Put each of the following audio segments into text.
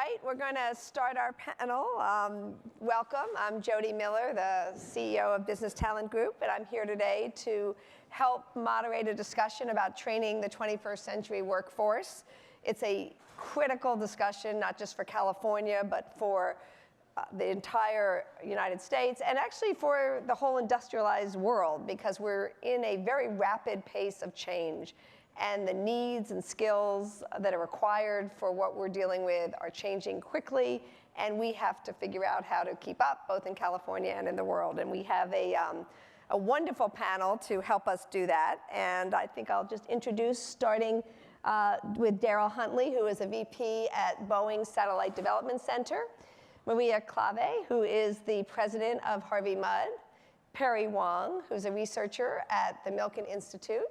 right, we're going to start our panel. Welcome, I'm Jody Miller, the CEO of Business Talent Group, and I'm here today to help moderate a discussion about training the 21st century workforce. It's a critical discussion, not just for California, but for the entire United States, and actually for the whole industrialized world, because we're in a very rapid pace of change. And the needs and skills that are required for what we're dealing with are changing quickly, and we have to figure out how to keep up, both in California and in the world. And we have a wonderful panel to help us do that. And I think I'll just introduce, starting with Daryl Huntley, who is a VP at Boeing Satellite Development Center, Maria Clave, who is the president of Harvey Mudd, Perry Wong, who's a researcher at the Milken Institute,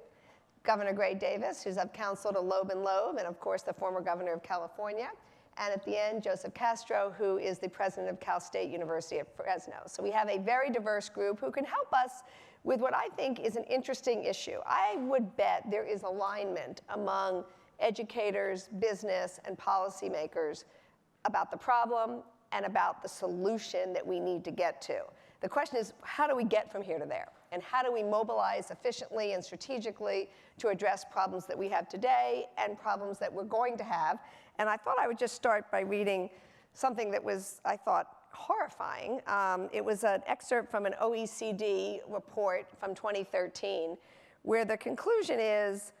Governor Gray Davis, who's of counsel to Loeb and Loeb, and of course the former governor of California. And at the end, Joseph Castro, who is the president of Cal State University at Fresno. So we have a very diverse group who can help us with what I think is an interesting issue. I would bet there is alignment among educators, business, and policymakers about the problem and about the solution that we need to get to. The question is, how do we get from here to there? And how do we mobilize efficiently and strategically to address problems that we have today and problems that we're going to have? And I thought I would just start by reading something that was, I thought, horrifying. It was an excerpt from an OECD report from 2013, where the conclusion is,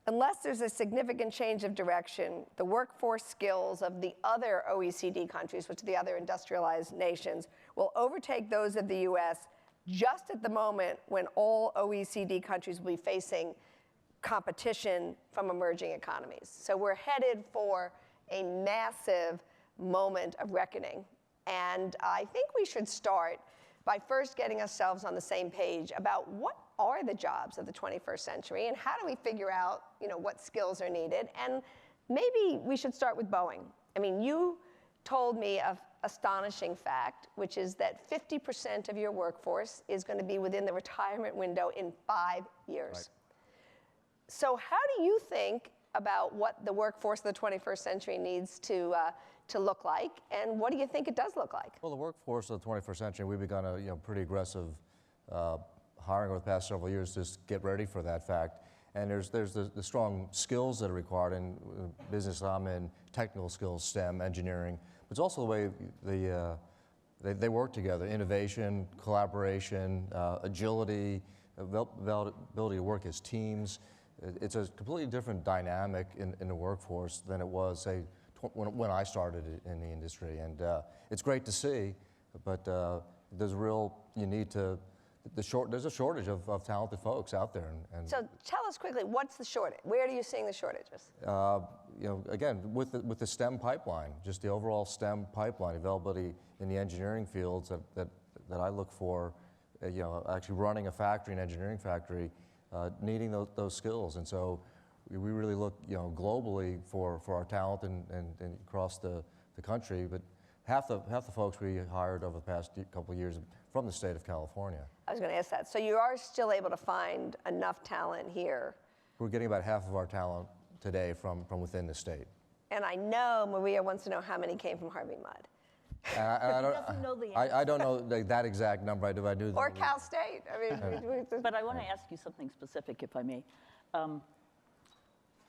unless there's a significant change of direction, the workforce skills of the other OECD countries, which are the other industrialized nations, will overtake those of the US just at the moment when all OECD countries will be facing competition from emerging economies. So we're headed for a massive moment of reckoning. And I think we should start by first getting ourselves on the same page about what are the jobs of the 21st century and how do we figure out, what skills are needed. And maybe we should start with Boeing. I mean, you told me an astonishing fact, which is that 50% of your workforce is going to be within the retirement window in 5 years. Right. So how do you think about what the workforce of the 21st century needs to look like, and what do you think it does look like? Well, the workforce of the 21st century, we've begun a pretty aggressive hiring over the past several years to just get ready for that fact. And there's the strong skills that are required in business I'm in, technical skills, STEM, engineering. But it's also the way they work together, innovation, collaboration, agility, ability to work as teams. It's a completely different dynamic in the workforce than it was, say, when I started in the industry. And it's great to see, but there's a shortage of talented folks out there. And so tell us quickly, what's the shortage? Where are you seeing the shortages? Again, with the STEM pipeline, just the overall STEM pipeline, availability in the engineering fields that I look for, actually running a factory, an engineering factory, needing those skills. And so we really look, globally for our talent and across the country. But half the folks we hired over the past couple of years from the state of California. I was going to ask that. So you are still able to find enough talent here? We're getting about half of our talent today from within the state. And I know Maria wants to know how many came from Harvey Mudd. I don't know that exact number. I do. Or Cal State. I mean, but I want to ask you something specific, if I may.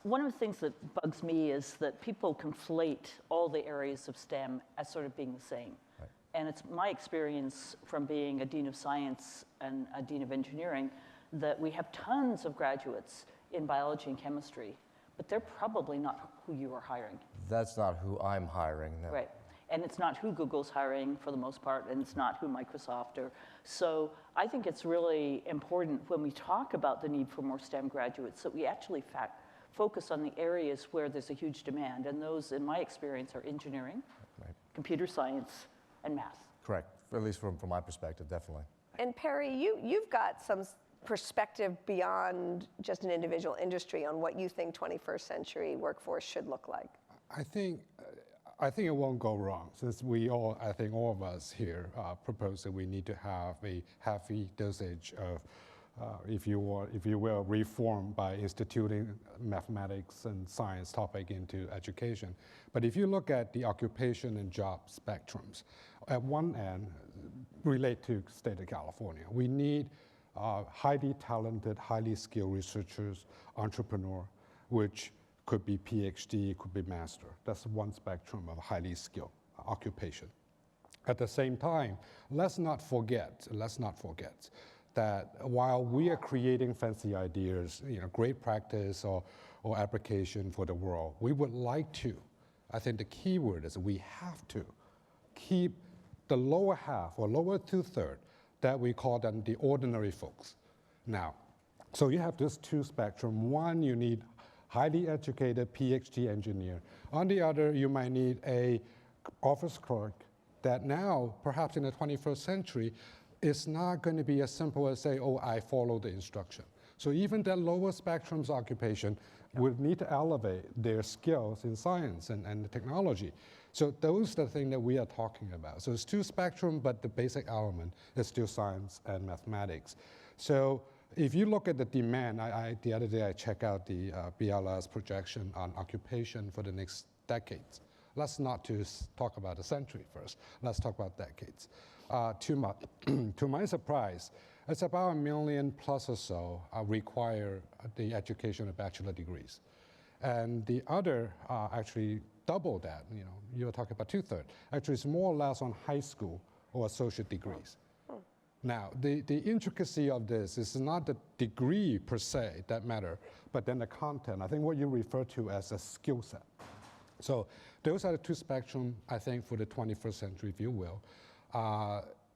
One of the things that bugs me is that people conflate all the areas of STEM as sort of being the same. Right. And it's my experience from being a dean of science and a dean of engineering that we have tons of graduates in biology and chemistry, but they're probably not who you are hiring. That's not who I'm hiring, no. Right. And it's not who Google's hiring for the most part, and it's not who Microsoft are. So I think it's really important when we talk about the need for more STEM graduates that we actually focus on the areas where there's a huge demand. And those, in my experience, are engineering, right, computer science, and math. Correct, at least from my perspective, definitely. And Perry, you've got some perspective beyond just an individual industry on what you think 21st century workforce should look like. I think it won't go wrong, since I think all of us here propose that we need to have a healthy dosage if you will, reform by instituting mathematics and science topic into education. But if you look at the occupation and job spectrums, at one end, relate to state of California, we need highly talented, highly skilled researchers, entrepreneur, which could be PhD, could be master. That's one spectrum of highly skilled occupation. At the same time, let's not forget that while we are creating fancy ideas, great practice or application for the world, we would like to, I think the key word is we have to keep the lower half or lower two-thirds that we call them the ordinary folks. Now, so you have this two spectrum. One, you need highly educated PhD engineer. On the other, you might need a office clerk that now, perhaps in the 21st century, is not going to be as simple as say, oh, I follow the instruction. So even that lower spectrum's occupation would need to elevate their skills in science and technology. So those are the things that we are talking about. So it's two spectrum, but the basic element is still science and mathematics. So if you look at the demand, the other day I checked out the BLS projection on occupation for the next decades. Let's not just talk about a century first. Let's talk about decades. To my surprise, it's about 1 million plus or so require the education of bachelor degrees. And the other actually double that, you're talking about two-thirds. Actually, it's more or less on high school or associate degrees. Now, the intricacy of this is not the degree per se that matter, but then the content. I think what you refer to as a skill set. So those are the two spectrum, I think, for the 21st century, if you will.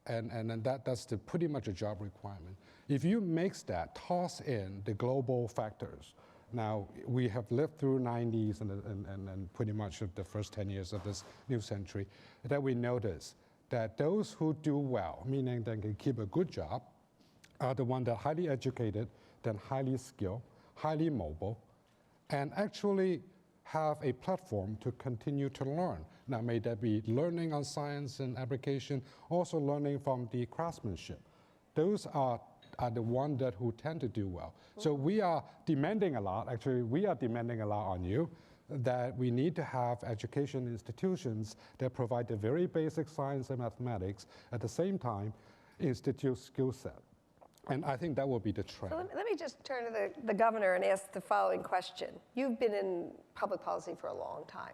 And that's pretty much a job requirement. If you mix that, toss in the global factors. Now, we have lived through 90s and pretty much the first 10 years of this new century, that we notice that those who do well, meaning they can keep a good job, are the ones that are highly educated, then highly skilled, highly mobile, and actually have a platform to continue to learn. Now, may that be learning on science and application, also learning from the craftsmanship. Those are the ones who tend to do well. So we are demanding a lot, actually we are demanding a lot on you, that we need to have education institutions that provide the very basic science and mathematics, at the same time, institute skill set. And I think that will be the trend. So let me just turn to the governor and ask the following question. You've been in public policy for a long time.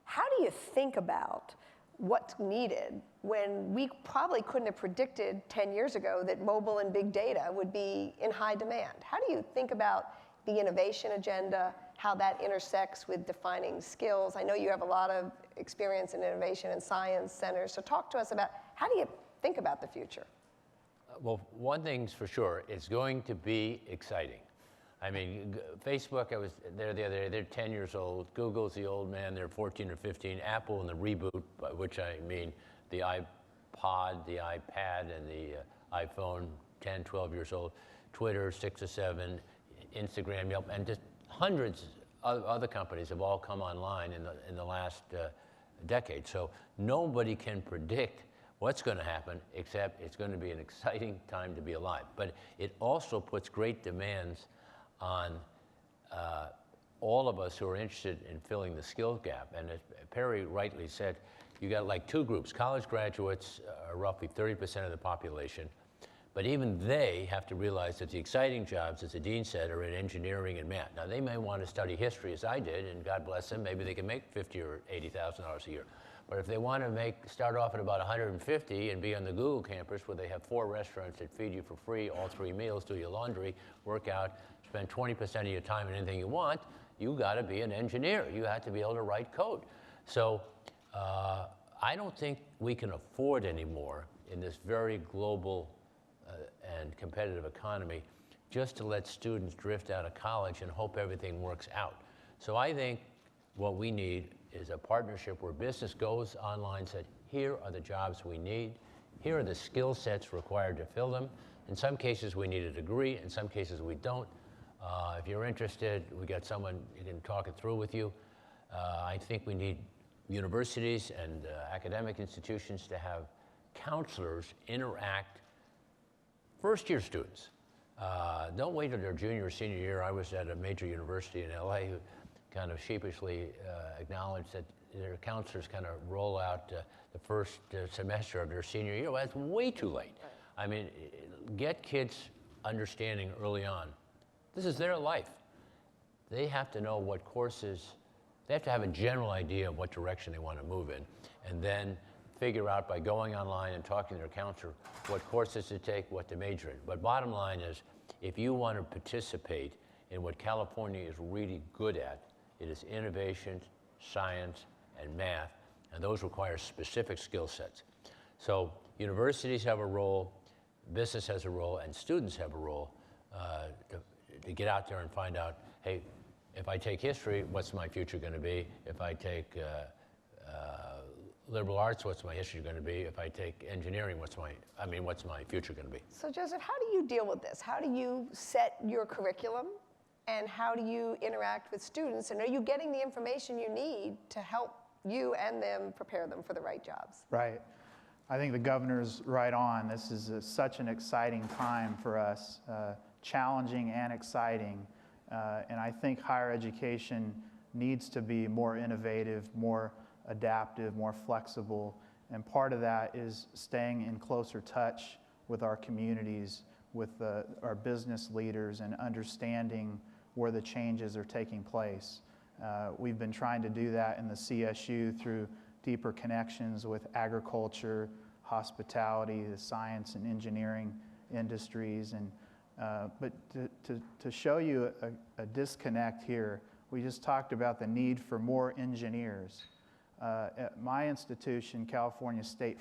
How do you think about what's needed when we probably couldn't have predicted 10 years ago that mobile and big data would be in high demand? How do you think about the innovation agenda, how that intersects with defining skills? I know you have a lot of experience in innovation and science centers, so talk to us about how do you think about the future? Well, one thing's for sure, it's going to be exciting. I mean, Facebook, I was there the other day, they're 10 years old. Google's the old man, they're 14 or 15. Apple in the reboot, by which I mean the iPod, the iPad, and the iPhone, 10, 12 years old. Twitter, 6 or 7. Instagram, Yelp, and just hundreds of other companies have all come online in the last decade. So nobody can predict what's going to happen, except it's going to be an exciting time to be alive. But it also puts great demands on all of us who are interested in filling the skills gap. And as Perry rightly said, you got like two groups. College graduates are roughly 30% of the population. But even they have to realize that the exciting jobs, as the dean said, are in engineering and math. Now, they may want to study history, as I did, and God bless them, maybe they can make $50,000 or $80,000 a year. But if they want to start off at about 150 and be on the Google campus where they have 4 restaurants that feed you for free, all 3 meals, do your laundry, work out, spend 20% of your time in anything you want, you got to be an engineer. You have to be able to write code. So I don't think we can afford anymore in this very global and competitive economy just to let students drift out of college and hope everything works out. So I think what we need is a partnership where business goes online, said, here are the jobs we need, here are the skill sets required to fill them. In some cases we need a degree, in some cases we don't. If you're interested, we got someone who can talk it through with you. I think we need universities and academic institutions to have counselors interact first-year students Don't wait till their junior or senior year. I was at a major university in LA who kind of sheepishly acknowledged that their counselors kind of roll out the first semester of their senior year. Well, that's way too late. I mean, get kids understanding early on. This is their life. They have to know what courses, they have to have a general idea of what direction they want to move in, and then figure out by going online and talking to their counselor what courses to take, what to major in. But bottom line is, if you want to participate in what California is really good at, it is innovation, science, and math, and those require specific skill sets. So universities have a role, business has a role, and students have a role to get out there and find out, hey, if I take history, what's my future going to be? If I take liberal arts, what's my history going to be? If I take engineering, what's my future going to be? So Joseph, how do you deal with this? How do you set your curriculum, and how do you interact with students? And are you getting the information you need to help you and them prepare them for the right jobs? Right. I think the governor's right on. This is such an exciting time for us, challenging and exciting. And I think higher education needs to be more innovative, more adaptive, more flexible. And part of that is staying in closer touch with our communities, with our business leaders, and understanding where the changes are taking place. We've been trying to do that in the CSU through deeper connections with agriculture, hospitality, the science and engineering industries. And but to show you a disconnect here, we just talked about the need for more engineers. At my institution, California State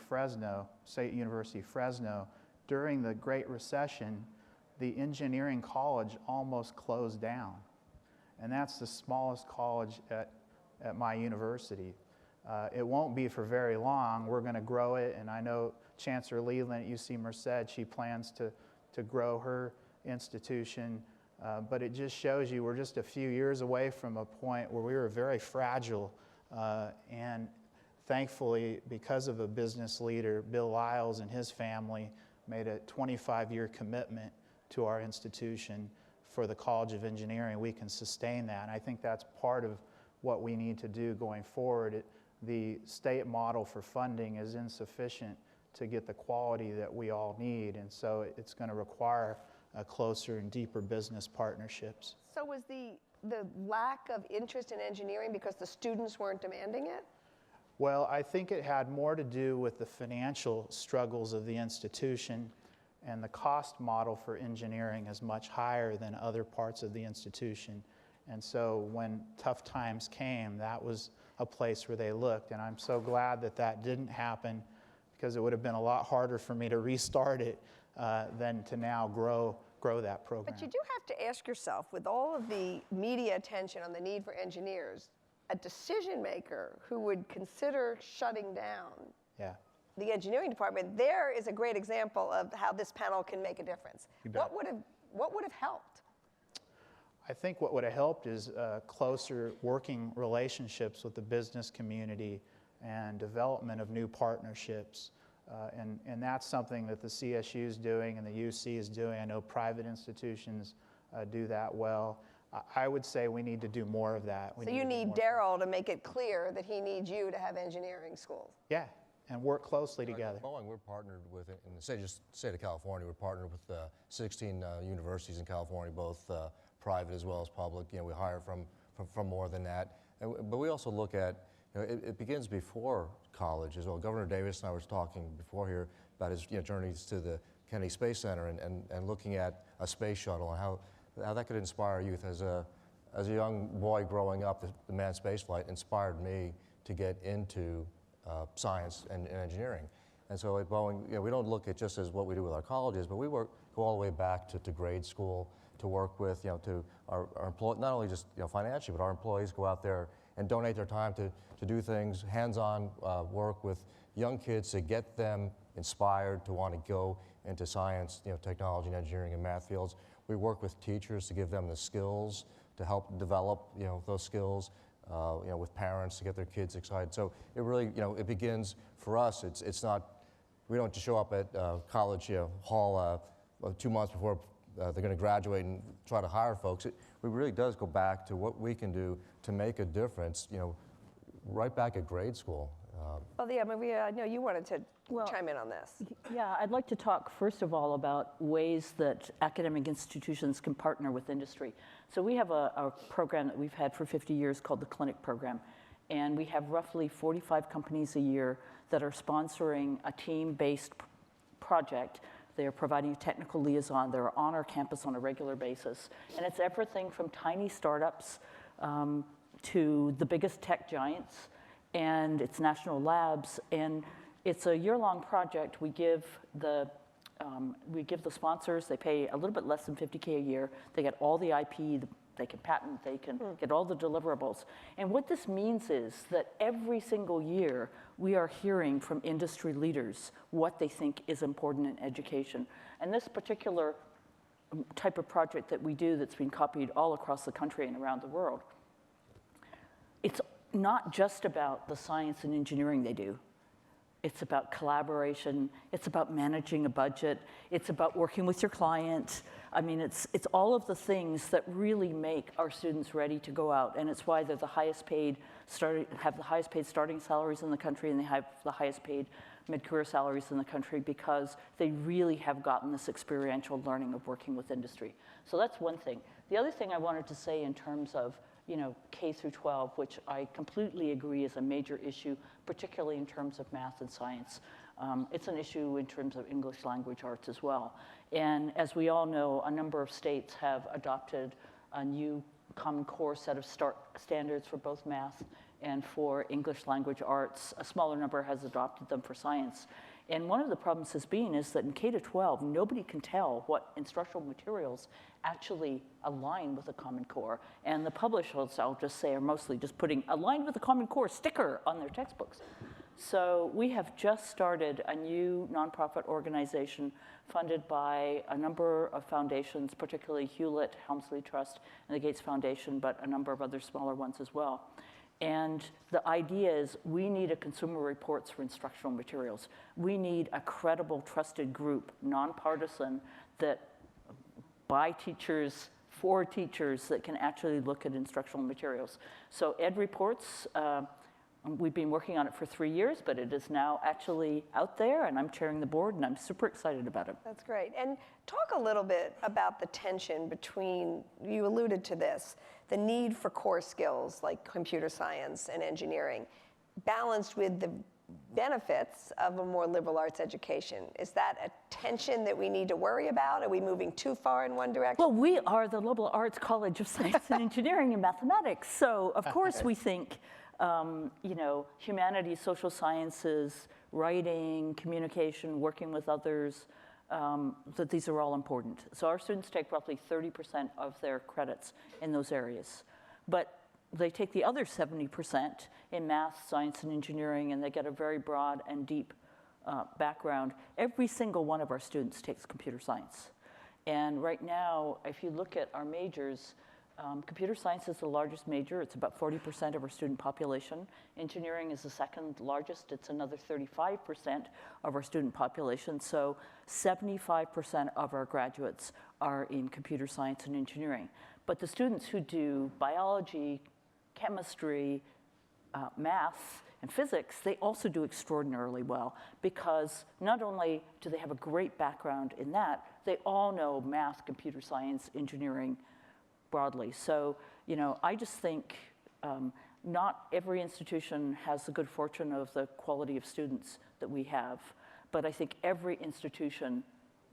University Fresno, during the Great Recession, the engineering college almost closed down. And that's the smallest college at my university. It won't be for very long. We're going to grow it, and I know Chancellor Leland at UC Merced, she plans to grow her institution, but it just shows you we're just a few years away from a point where we were very fragile, and thankfully, because of a business leader, Bill Lyles and his family made a 25-year commitment to our institution for the College of Engineering. We can sustain that, and I think that's part of what we need to do going forward. The state model for funding is insufficient to get the quality that we all need, and so it's going to require closer and deeper business partnerships. So was the lack of interest in engineering because the students weren't demanding it? Well, I think it had more to do with the financial struggles of the institution, and the cost model for engineering is much higher than other parts of the institution. And so when tough times came, that was a place where they looked. And I'm so glad that that didn't happen, because it would have been a lot harder for me to restart it than to now grow that program. But you do have to ask yourself, with all of the media attention on the need for engineers, a decision maker who would consider shutting down the engineering department, there is a great example of how this panel can make a difference. What would have helped? I think what would have helped is closer working relationships with the business community and development of new partnerships. And that's something that the CSU is doing and the UC is doing. I know private institutions do that well. I would say we need to do more of that. So you need Daryl to make it clear that he needs you to have engineering schools. Yeah, and work closely together. At Boeing, we're partnered with, in the state of California, we're partnered with 16 universities in California, both private as well as public. You know, we hire from more than that. But we also look at, it begins before college as well. Governor Davis and I was talking before here about his journeys to the Kennedy Space Center and looking at a space shuttle and how that could inspire youth. As a young boy growing up, the manned space flight inspired me to get into science and engineering. And so at Boeing, we don't look at just as what we do with our colleges, but we go all the way back to grade school to work with, to our employees, not only just financially, but our employees go out there and donate their time to do things, hands-on work with young kids to get them inspired to want to go into science, technology and engineering and math fields. We work with teachers to give them the skills to help develop, those skills, with parents to get their kids excited. So it really, it begins for us. It's not, we don't just show up at college hall 2 months before they're going to graduate and try to hire folks, it really does go back to what we can do to make a difference, right back at grade school. Well, yeah, Maria, I know you wanted to Well, chime in on this. Yeah, I'd like to talk first of all about ways that academic institutions can partner with industry. So we have a program that we've had for 50 years called the Clinic Program. And we have roughly 45 companies a year that are sponsoring a team-based project. They are providing a technical liaison. They're on our campus on a regular basis. And it's everything from tiny startups to the biggest tech giants. And it's national labs. And it's a year-long project. We give the sponsors, they pay a little bit less than $50K a year. They get all the IP, they can patent, they can get all the deliverables. And what this means is that every single year, we are hearing from industry leaders what they think is important in education. And this particular type of project that we do that's been copied all across the country and around the world, it's not just about the science and engineering they do. It's about collaboration. It's about managing a budget. It's about working with your client. I mean, it's all of the things that really make our students ready to go out, and it's why they're the highest paid have the highest paid starting salaries in the country, and they have the highest paid mid-career salaries in the country because they really have gotten this experiential learning of working with industry. So that's one thing. The other thing I wanted to say in terms of K through 12, which I completely agree is a major issue, particularly in terms of math and science. It's an issue in terms of English language arts as well. And as we all know, a number of states have adopted a new Common Core set of standards for both math and for English language arts. A smaller number has adopted them for science. And one of the problems has been is that in K to 12, nobody can tell what instructional materials actually align with the Common Core. And the publishers, I'll just say, are mostly just putting aligned with the Common Core sticker on their textbooks. So we have just started a new nonprofit organization funded by a number of foundations, particularly Hewlett, Helmsley Trust, and the Gates Foundation, but a number of other smaller ones as well. And the idea is we need a Consumer Reports for instructional materials. We need a credible, trusted group, nonpartisan, that by teachers, for teachers, that can actually look at instructional materials. So Ed Reports, we've been working on it for 3 years, but it is now actually out there, and I'm chairing the board, and I'm super excited about it. That's great. And talk a little bit about the tension between, you alluded to this, the need for core skills like computer science and engineering, balanced with the benefits of a more liberal arts education. Is that a tension that we need to worry about? Are we moving too far in one direction? Well, we are the Liberal Arts College of Science and Engineering and Mathematics, so of course we think humanities, social sciences, writing, communication, working with others, that these are all important. So our students take roughly 30% of their credits in those areas. But they take the other 70% in math, science, and engineering, and they get a very broad and deep background. Every single one of our students takes computer science. And right now, if you look at our majors, computer science is the largest major. It's about 40% of our student population. Engineering is the second largest. It's another 35% of our student population. So 75% of our graduates are in computer science and engineering. But the students who do biology, chemistry, math, and physics, they also do extraordinarily well because not only do they have a great background in that, they all know math, computer science, engineering, broadly. So, I just think not every institution has the good fortune of the quality of students that we have, but I think every institution,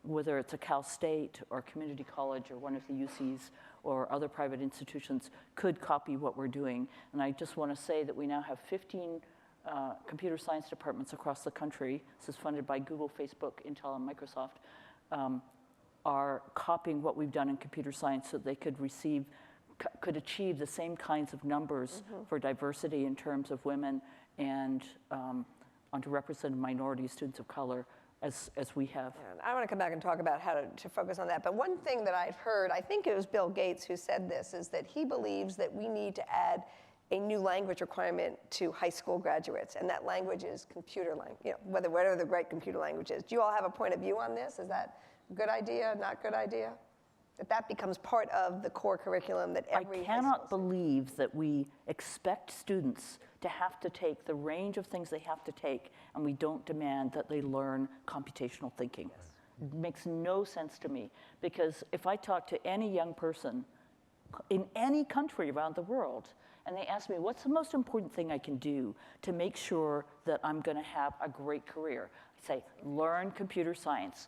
whether it's a Cal State or community college or one of the UCs or other private institutions, could copy what we're doing. And I just want to say that we now have 15 computer science departments across the country. This is funded by Google, Facebook, Intel, and Microsoft. Are copying what we've done in computer science so they could could achieve the same kinds of numbers for diversity in terms of women and underrepresented minority students of color as we have. Yeah, I want to come back and talk about how to focus on that. But one thing that I've heard, I think it was Bill Gates who said this, is that he believes that we need to add a new language requirement to high school graduates, and that language is computer language, whatever the right computer language is. Do you all have a point of view on this? Is that good idea, not good idea? that becomes part of the core curriculum that every I cannot believe that we expect students to have to take the range of things they have to take, and we don't demand that they learn computational thinking. It makes no sense to me, because if I talk to any young person in any country around the world, and they ask me, what's the most important thing I can do to make sure that I'm going to have a great career? I say, learn computer science.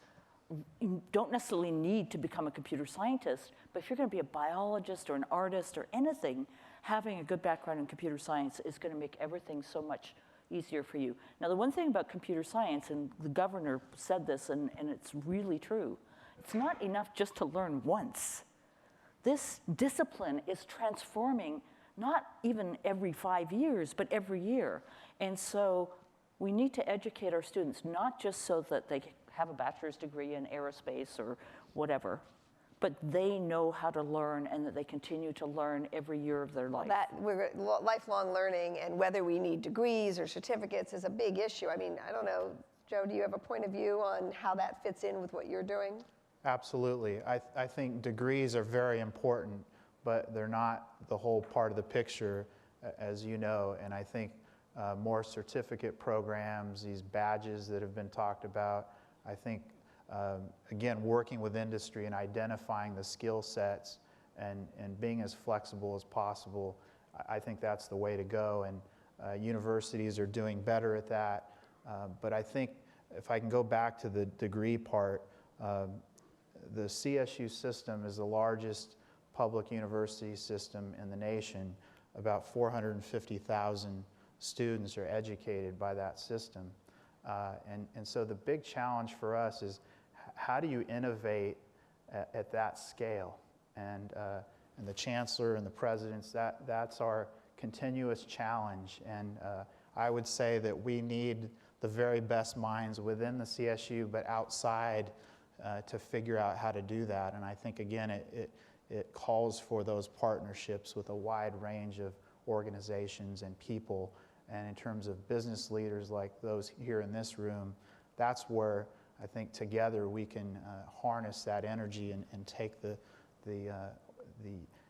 You don't necessarily need to become a computer scientist, but if you're going to be a biologist or an artist or anything, having a good background in computer science is going to make everything so much easier for you. Now, the one thing about computer science, and the governor said this, and it's really true, it's not enough just to learn once. This discipline is transforming not even every 5 years, but every year. And so we need to educate our students, not just so that they have a bachelor's degree in aerospace or whatever, but they know how to learn and that they continue to learn every year of their life. Lifelong learning and whether we need degrees or certificates is a big issue. I mean, I don't know, Joe, do you have a point of view on how that fits in with what you're doing? Absolutely. I think degrees are very important, but they're not the whole part of the picture, as you know. And I think more certificate programs, these badges that have been talked about, I think, again, working with industry and identifying the skill sets and being as flexible as possible, I think that's the way to go. And universities are doing better at that. But I think if I can go back to the degree part, the CSU system is the largest public university system in the nation. About 450,000 students are educated by that system. And so the big challenge for us is how do you innovate at that scale? And the chancellor and the presidents, that's our continuous challenge. And I would say that we need the very best minds within the CSU, but outside to figure out how to do that. And I think, again, it calls for those partnerships with a wide range of organizations and people. And in terms of business leaders like those here in this room, that's where I think together we can harness that energy and take the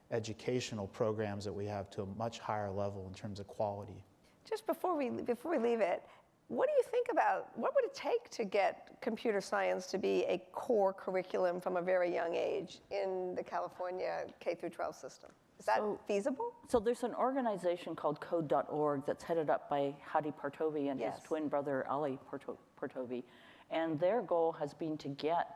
educational programs that we have to a much higher level in terms of quality. Just before we leave it, what do you think about, what would it take to get computer science to be a core curriculum from a very young age in the California K-12 system? Is that feasible? So there's an organization called code.org that's headed up by Hadi Partovi and his twin brother Ali Partovi. And their goal has been to get,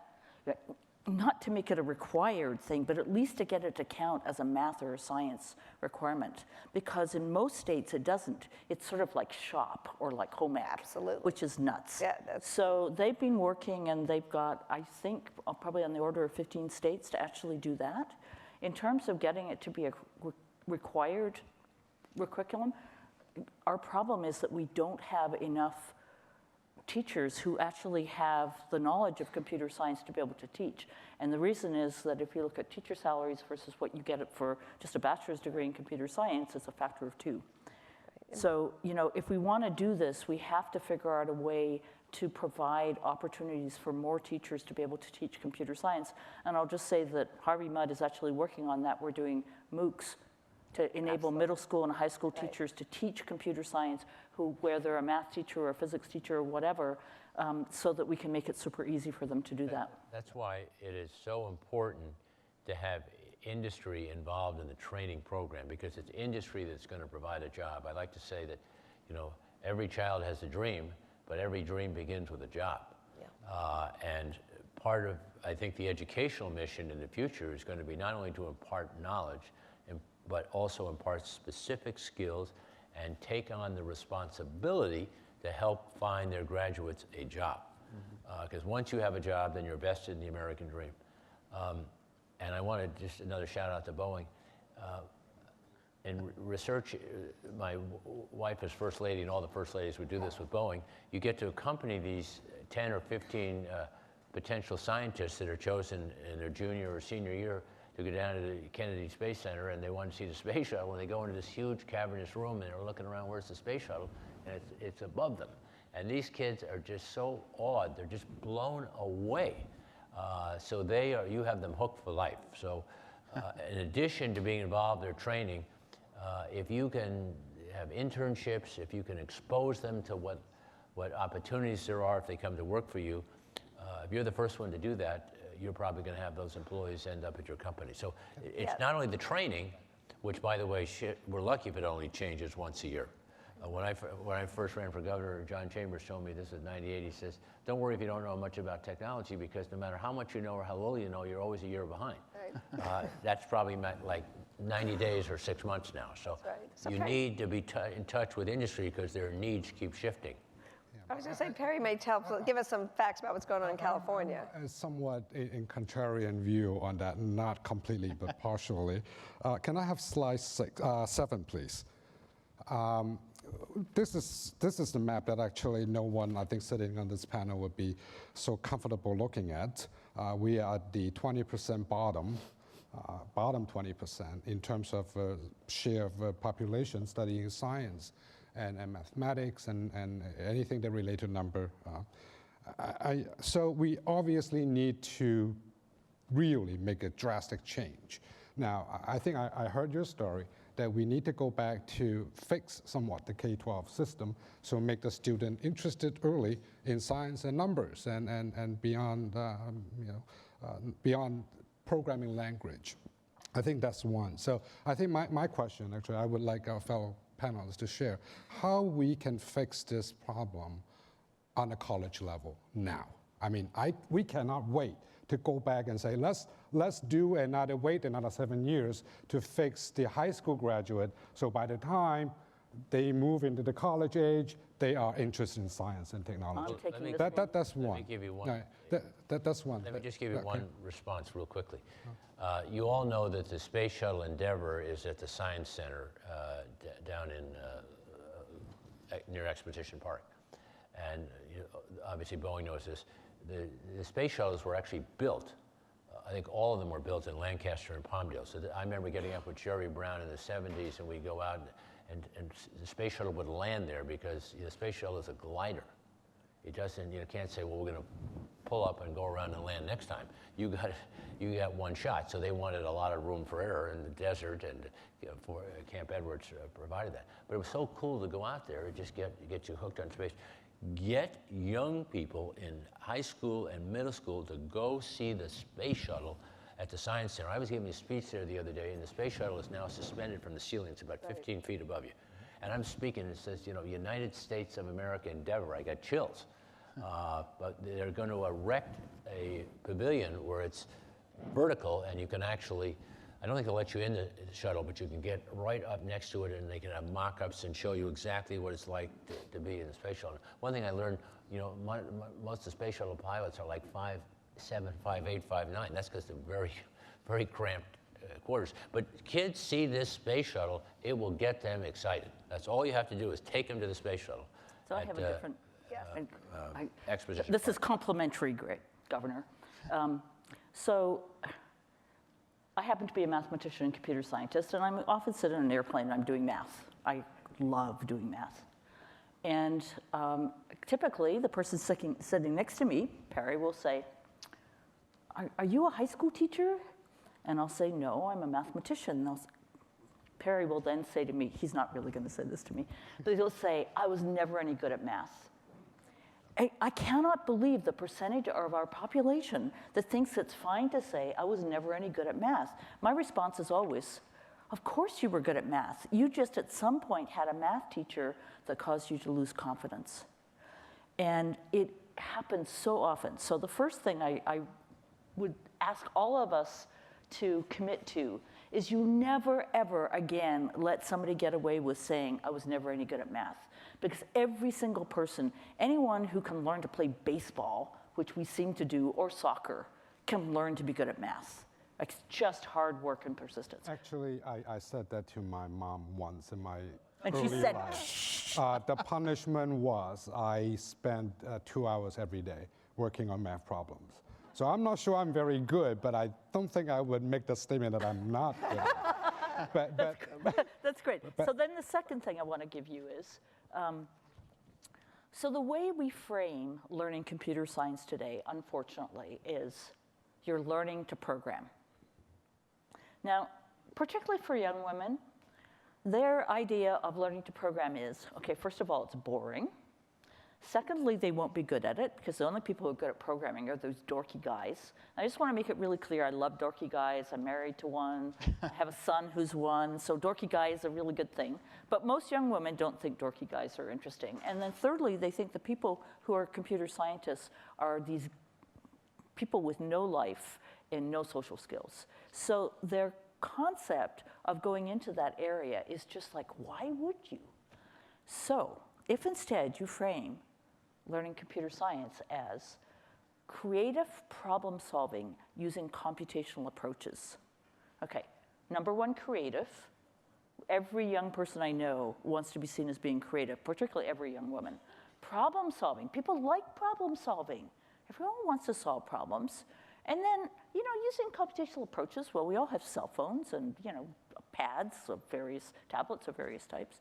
not to make it a required thing, but at least to get it to count as a math or a science requirement. Because in most states it doesn't. It's sort of like shop or like home ec, Absolutely. which is nuts. Yeah, so they've been working, and they've got, I think, probably on the order of 15 states to actually do that. In terms of getting it to be a required curriculum, our problem is that we don't have enough teachers who actually have the knowledge of computer science to be able to teach. And the reason is that if you look at teacher salaries versus what you get for just a bachelor's degree in computer science, it's a factor of 2. So, if we want to do this, we have to figure out a way to provide opportunities for more teachers to be able to teach computer science. And I'll just say that Harvey Mudd is actually working on that. We're doing MOOCs to enable middle school and high school teachers to teach computer science, whether they're a math teacher or a physics teacher or whatever, so that we can make it super easy for them to do that. That's why it is so important to have industry involved in the training program, because it's industry that's going to provide a job. I like to say that, every child has a dream, but every dream begins with a job. Yeah. And part of, I think, the educational mission in the future is going to be not only to impart knowledge, but also impart specific skills and take on the responsibility to help find their graduates a job. Because once you have a job, then you're vested in the American dream. And I wanted just another shout out to Boeing. In research, my wife is first lady, and all the first ladies would do this with Boeing. You get to accompany these 10 or 15 potential scientists that are chosen in their junior or senior year to go down to the Kennedy Space Center, and they want to see the space shuttle. When they go into this huge cavernous room and they're looking around, where's the space shuttle? And it's above them. And these kids are just so awed. They're just blown away So you have them hooked for life. So in addition to being involved in their training, if you can have internships, if you can expose them to what opportunities there are if they come to work for you, if you're the first one to do that, you're probably going to have those employees end up at your company. So it's not only the training, which, by the way, we're lucky if it only changes once a year. When I first ran for governor, John Chambers told me this in '98. He says, "Don't worry if you don't know much about technology, because no matter how much you know or how little you know, you're always a year behind." Right. That's probably like 90 days or 6 months now. So you need to be in touch with industry because their needs keep shifting. I was going to say, Perry may give us some facts about what's going on in California. Somewhat in contrarian view on that, not completely, but partially. Can I have slide 7, please? This is the map that actually no one, I think, sitting on this panel would be so comfortable looking at. We are at the 20% bottom 20% in terms of share of population studying science and mathematics and anything that relate to number. So we obviously need to really make a drastic change. Now, I think I heard your story that we need to go back to fix somewhat the K-12 system, so make the student interested early in science and numbers and beyond, beyond programming language. I think that's one. So I think my question, actually, I would like our fellow panelists to share how we can fix this problem on a college level now. I mean, we cannot wait to go back and say, let's wait another 7 years to fix the high school graduate, so by the time they move into the college age, they are interested in science and technology. That's one. Let me give you one. That's one. Let me just give you one response real quickly. You all know that the Space Shuttle Endeavour is at the Science Center down in near Expedition Park. And obviously Boeing knows this. The space shuttles were actually built. I think all of them were built in Lancaster and Palmdale. So I remember getting up with Jerry Brown in the 70s, and we'd go out and the space shuttle would land there because the space shuttle is a glider. It doesn't, can't say, well, we're going to pull up and go around and land next time. You got one shot. So they wanted a lot of room for error in the desert, and for Camp Edwards provided that. But it was so cool to go out there and just get you hooked on space. Get young people in high school and middle school to go see the space shuttle at the Science Center. I was giving a speech there the other day, and the space shuttle is now suspended from the ceiling. It's about 15 feet above you. And I'm speaking, and it says, United States of America Endeavor. I got chills. But they're going to erect a pavilion where it's vertical, and you can actually, I don't think they'll let you in the shuttle, but you can get right up next to it, and they can have mock-ups and show you exactly what it's like to be in the space shuttle. One thing I learned, most of the space shuttle pilots are like 5'7", 5'8", 5'9". That's because they're very, very cramped quarters. But kids see this space shuttle, it will get them excited. That's all you have to do is take them to the space shuttle. So I have a different exposition. This is complimentary, Governor. So I happen to be a mathematician and computer scientist, and I often sit in an airplane and I'm doing math. I love doing math. And typically, the person sitting next to me, Perry, will say, are you a high school teacher? And I'll say, no, I'm a mathematician. And Perry will then say to me, he's not really going to say this to me, but he'll say, I was never any good at math. I cannot believe the percentage of our population that thinks it's fine to say, I was never any good at math. My response is always, of course you were good at math. You just at some point had a math teacher that caused you to lose confidence. And it happens so often. So the first thing I would ask all of us to commit to is you never, ever again let somebody get away with saying, I was never any good at math. Because every single person, anyone who can learn to play baseball, which we seem to do, or soccer, can learn to be good at math. It's just hard work and persistence. Actually, I said that to my mom once in my and early she said, life. The punishment was I spent 2 hours every day working on math problems. So I'm not sure I'm very good, but I don't think I would make the statement that I'm not good at. That's great. So then the second thing I want to give you is, so the way we frame learning computer science today, unfortunately, is you're learning to program. Now, particularly for young women, their idea of learning to program is, okay, first of all, it's boring. Secondly, they won't be good at it because the only people who are good at programming are those dorky guys. I just want to make it really clear, I love dorky guys. I'm married to one. I have a son who's one. So dorky guy is a really good thing. But most young women don't think dorky guys are interesting. And then thirdly, they think the people who are computer scientists are these people with no life and no social skills. So their concept of going into that area is just like, why would you? So if instead you frame learning computer science as creative problem solving using computational approaches. Okay, number one, creative. Every young person I know wants to be seen as being creative, particularly every young woman. Problem solving, people like problem solving. Everyone wants to solve problems. And then, using computational approaches, well, we all have cell phones and, pads of various, tablets of various types.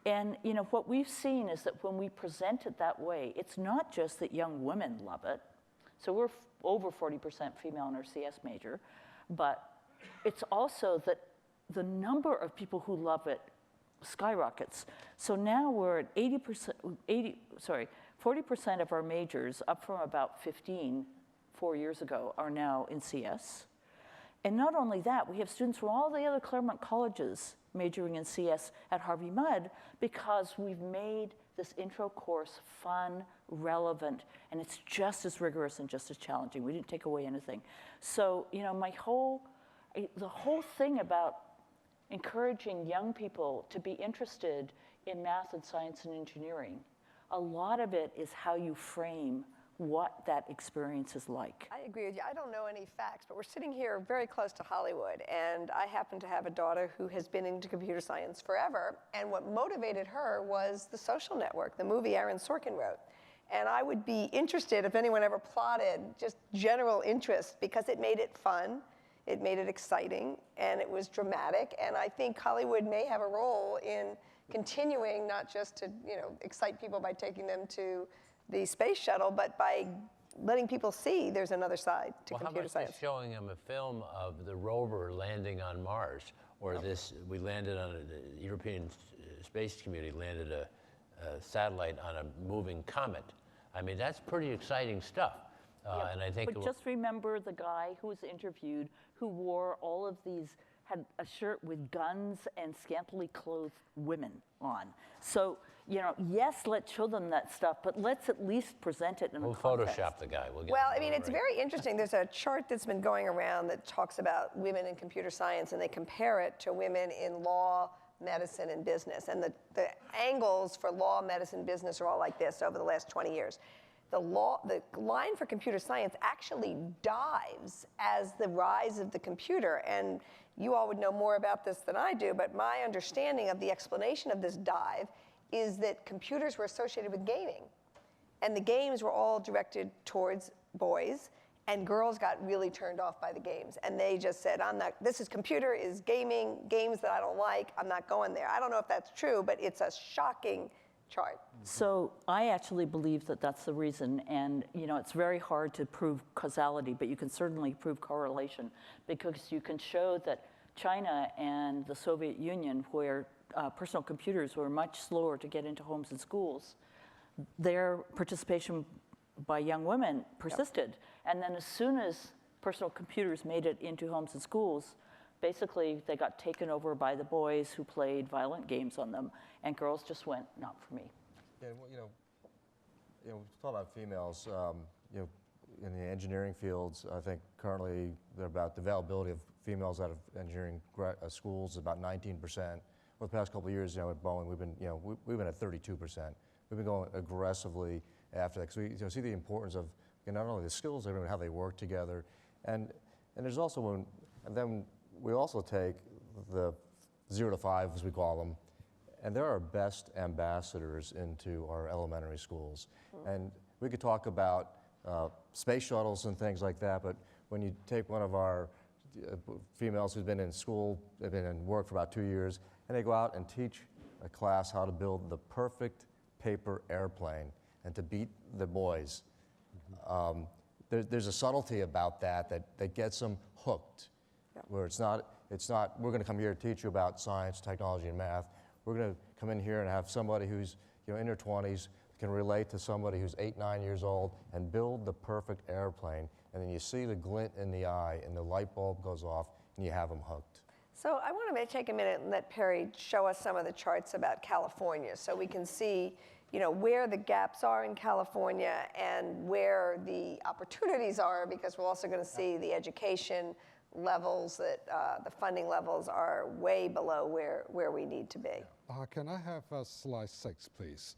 And what we've seen is that when we present it that way, it's not just that young women love it. So we're over 40% female in our CS major, but it's also that the number of people who love it skyrockets. So now we're at 40% of our majors, up from about 15 4 years ago, are now in CS. And not only that, we have students from all the other Claremont colleges majoring in CS at Harvey Mudd because we've made this intro course fun, relevant, and it's just as rigorous and just as challenging. We didn't take away anything. So, the whole thing about encouraging young people to be interested in math and science and engineering, a lot of it is how you frame what that experience is like. I agree with you. I don't know any facts, but we're sitting here very close to Hollywood, and I happen to have a daughter who has been into computer science forever, and what motivated her was The Social Network, the movie Aaron Sorkin wrote. And I would be interested if anyone ever plotted just general interest, because it made it fun, it made it exciting, and it was dramatic, and I think Hollywood may have a role in continuing not just to excite people by taking them to the space shuttle, but by letting people see there's another side to computer science. How about showing them a film of the rover landing on Mars, or we landed on the European space community landed a satellite on a moving comet. I mean, that's pretty exciting stuff. And I think. But just remember the guy who was interviewed who wore all of these, had a shirt with guns and scantily clothed women on. So, yes, let's show them that stuff, but let's at least present it in a context. We'll Photoshop the guy. It's very interesting. There's a chart that's been going around that talks about women in computer science, and they compare it to women in law, medicine, and business. And the angles for law, medicine, business are all like this over the last 20 years. The line for computer science actually dives as the rise of the computer. And you all would know more about this than I do, but my understanding of the explanation of this dive is that computers were associated with gaming. And the games were all directed towards boys, and girls got really turned off by the games. And they just said, computer is gaming, games that I don't like, I'm not going there. I don't know if that's true, but it's a shocking chart. So I actually believe that that's the reason, and it's very hard to prove causality, but you can certainly prove correlation, because you can show that China and the Soviet Union, where personal computers were much slower to get into homes and schools, their participation by young women persisted. Yep. And then as soon as personal computers made it into homes and schools, basically they got taken over by the boys who played violent games on them, and girls just went, not for me. Yeah, talk about females, in the engineering fields, I think currently they're about the availability of females out of engineering schools about 19%. Over the past couple of years, at Boeing, we've been at 32%. We've been going aggressively after that because we see the importance of not only the skills, but how they work together, and there's also then we also take the 0 to 5, as we call them, and they're our best ambassadors into our elementary schools. And we could talk about space shuttles and things like that, but when you take one of our females who's been in school, they've been in work for about 2 years, and they go out and teach a class how to build the perfect paper airplane and to beat the boys. there's a subtlety about that gets them hooked, where it's not, we're going to come here to teach you about science, technology, and math. We're going to come in here and have somebody who's in their 20s can relate to somebody who's 8, 9 years old and build the perfect airplane. And then you see the glint in the eye and the light bulb goes off and you have them hooked. So I want to take a minute and let Perry show us some of the charts about California so we can see where the gaps are in California and where the opportunities are, because we're also going to see the education levels, that the funding levels are way below where we need to be. Can I have slide 6, please?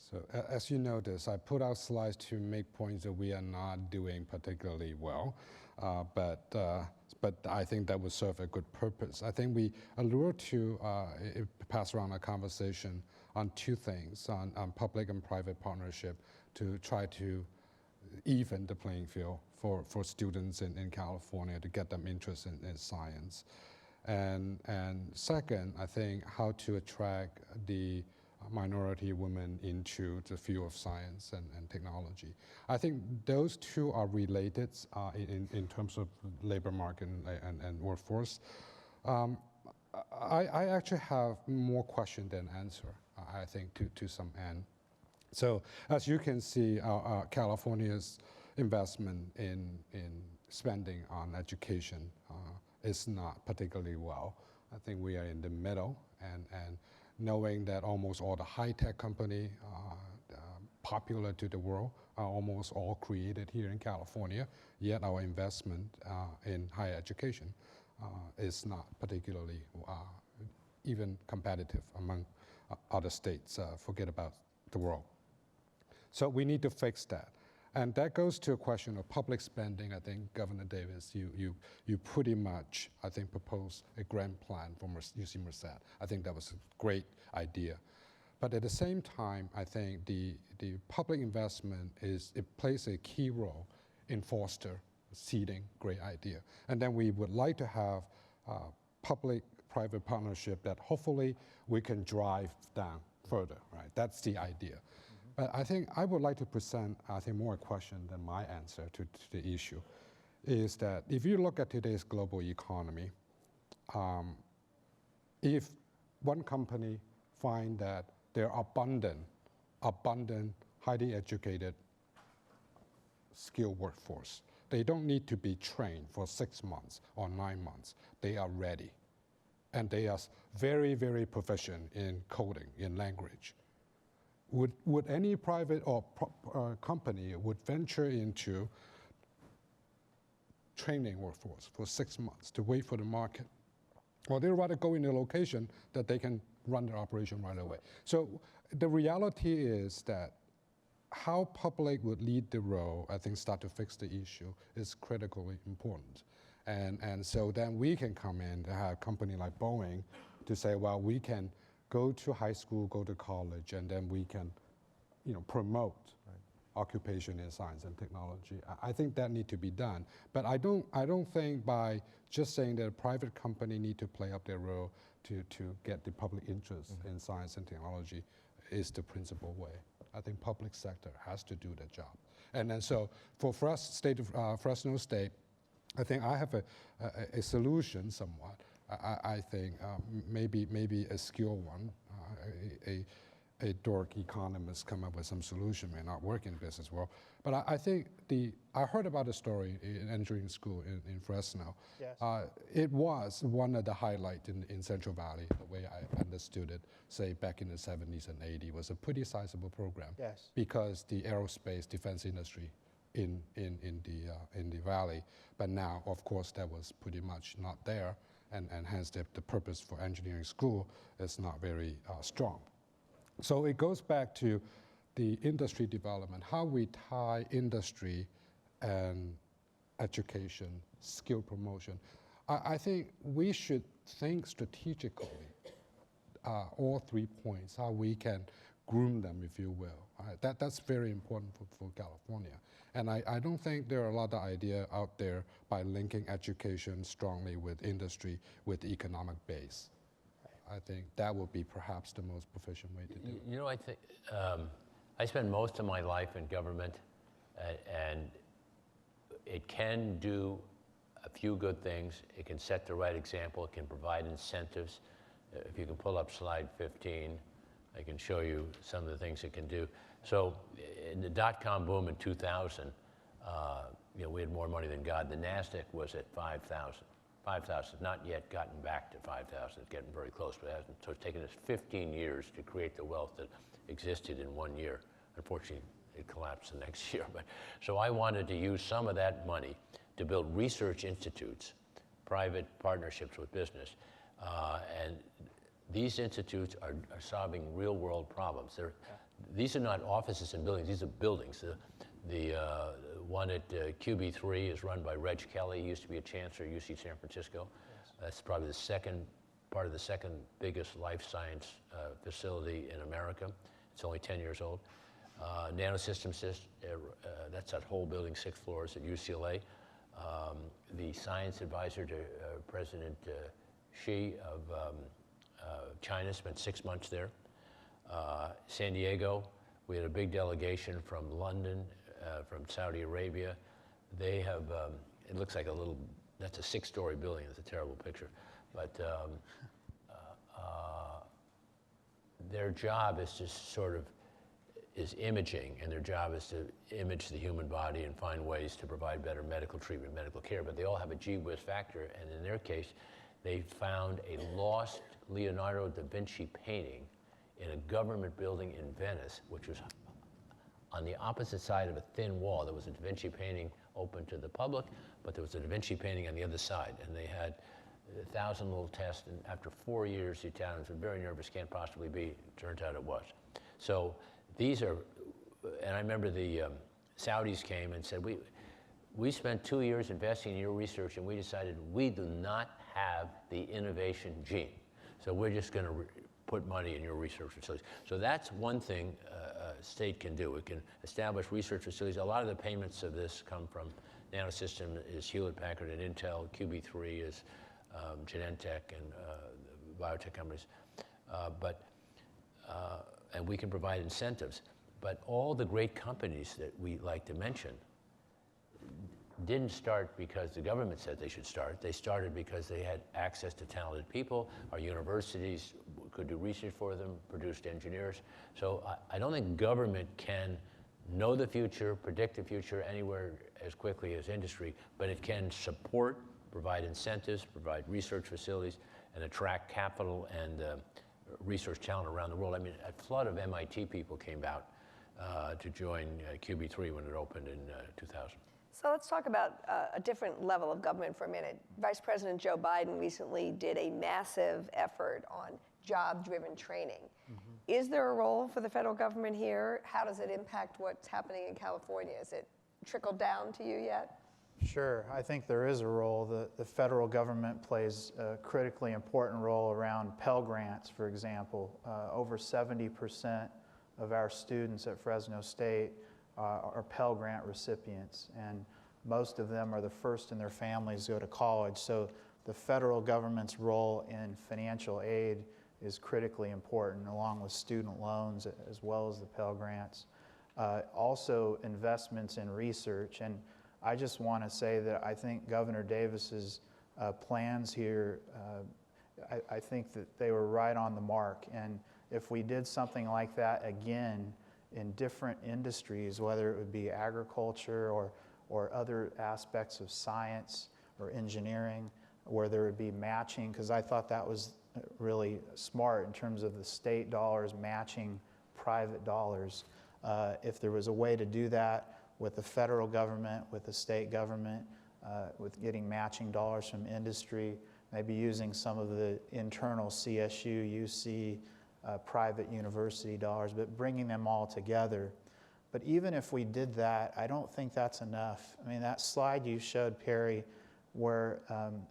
So as you notice, I put out slides to make points that we are not doing particularly well, but I think that would serve a good purpose. I think we allure to pass around a conversation on 2 things, on public and private partnership to try to even the playing field for students in California to get them interested in science. And second, I think how to attract the minority women into the field of science and technology. I think those 2 are related in terms of labor market and workforce. I actually have more question than answer, I think, to some end. So as you can see, California's investment in spending on education is not particularly well. I think we are in the middle, and knowing that almost all the high-tech company popular to the world are almost all created here in California, yet our investment in higher education is not particularly even competitive among other states, forget about the world. So we need to fix that. And that goes to a question of public spending. I think, Governor Davis, you pretty much, I think, proposed a grand plan for UC Merced. I think that was a great idea. But at the same time, I think the public investment it plays a key role in foster seeding great idea. And then we would like to have public-private partnership that hopefully we can drive down further, right? That's the idea. But I think I would like to present, I think, more a question than my answer to the issue, is that if you look at today's global economy, if one company find that there are abundant, highly educated, skilled workforce, they don't need to be trained for 6 months or 9 months. They are ready. And they are very, very proficient in coding, in language. Would any private or company would venture into training workforce for 6 months to wait for the market? Or they'd rather go in a location that they can run their operation right away. So the reality is that how public would lead the role, I think, start to fix the issue is critically important. And so then we can come in to have a company like Boeing to say, well, we can go to high school, go to college, and then we can, promote occupation in science and technology. I think that need to be done. But I don't think by just saying that a private company need to play up their role to get the public interest in science and technology is the principal way. I think public sector has to do that job. And then so for Fresno State, I think I have a solution somewhat. I think maybe a skilled one, a dork economist come up with some solution, may not work in the business world. But I think I heard about a story in engineering school in Fresno. Yes. It was one of the highlights in Central Valley, the way I understood it, say back in the 70s and 80s, was a pretty sizable program. Yes. Because the aerospace defense industry in the valley, but now, of course, that was pretty much not there. And hence the purpose for engineering school is not very strong. So it goes back to the industry development, how we tie industry and education, skill promotion. I think we should think strategically, all 3 points, how we can groom them, if you will. That's very important for California. And I don't think there are a lot of ideas out there by linking education strongly with industry, with the economic base. I think that would be perhaps the most proficient way to do it. I think I spent most of my life in government, and it can do a few good things. It can set the right example. It can provide incentives. If you can pull up slide 15, I can show you some of the things it can do. So in the dot-com boom in 2000, we had more money than God. The NASDAQ was at 5,000. 5,000, not yet gotten back to 5,000. It's getting very close, but it hasn't. So it's taken us 15 years to create the wealth that existed in 1 year. Unfortunately, it collapsed the next year. But so I wanted to use some of that money to build research institutes, private partnerships with business. And these institutes are solving real world problems. These are not offices and buildings, these are buildings. The one at QB3 is run by Reg Kelly. He used to be a chancellor at UC San Francisco. Yes. That's probably part of the second biggest life science facility in America. It's only 10 years old. Nanosystems, that's that whole building, 6 floors at UCLA. The science advisor to President Xi of China spent 6 months there. San Diego, we had a big delegation from London, from Saudi Arabia. They have, it looks like that's a 6-story building. It's a terrible picture. But their job is to is imaging, and their job is to image the human body and find ways to provide better medical treatment, medical care. But they all have a gee whiz factor, and in their case, they found a lost Leonardo da Vinci painting in a government building in Venice, which was on the opposite side of a thin wall. There was a Da Vinci painting open to the public, but there was a Da Vinci painting on the other side. And they had 1,000 little tests, and after 4 years, the Italians were very nervous, can't possibly be. It turned out it was. So these are, and I remember the Saudis came and said, we spent 2 years investing in your research, and we decided we do not have the innovation gene. So we're just going to put money in your research facilities. So that's one thing a state can do. It can establish research facilities. A lot of the payments of this come from Nanosystem is Hewlett-Packard and Intel. QB3 is Genentech and biotech companies. And we can provide incentives. But all the great companies that we like to mention didn't start because the government said they should start. They started because they had access to talented people. Our universities could do research for them, produced engineers. So I don't think government can know the future, predict the future anywhere as quickly as industry, but it can support, provide incentives, provide research facilities, and attract capital and research talent around the world. I mean, a flood of MIT people came out to join QB3 when it opened in 2000. So let's talk about a different level of government for a minute. Vice President Joe Biden recently did a massive effort on job-driven training. Mm-hmm. Is there a role for the federal government here? How does it impact what's happening in California? Has it trickled down to you yet? Sure, I think there is a role. The federal government plays a critically important role around Pell Grants, for example. Over 70% of our students at Fresno State are Pell Grant recipients, and most of them are the first in their families to go to college. So the federal government's role in financial aid is critically important, along with student loans as well as the Pell Grants. Also investments in research, and I just want to say that I think Governor Davis's plans here, I think that they were right on the mark. And if we did something like that again in different industries, whether it would be agriculture or other aspects of science or engineering, where there would be matching, because I thought that was really smart in terms of the state dollars matching private dollars. If there was a way to do that with the federal government, with the state government, with getting matching dollars from industry, maybe using some of the internal CSU, UC, private university dollars, but bringing them all together. But even if we did that, I don't think that's enough. I mean, that slide you showed, Perry, where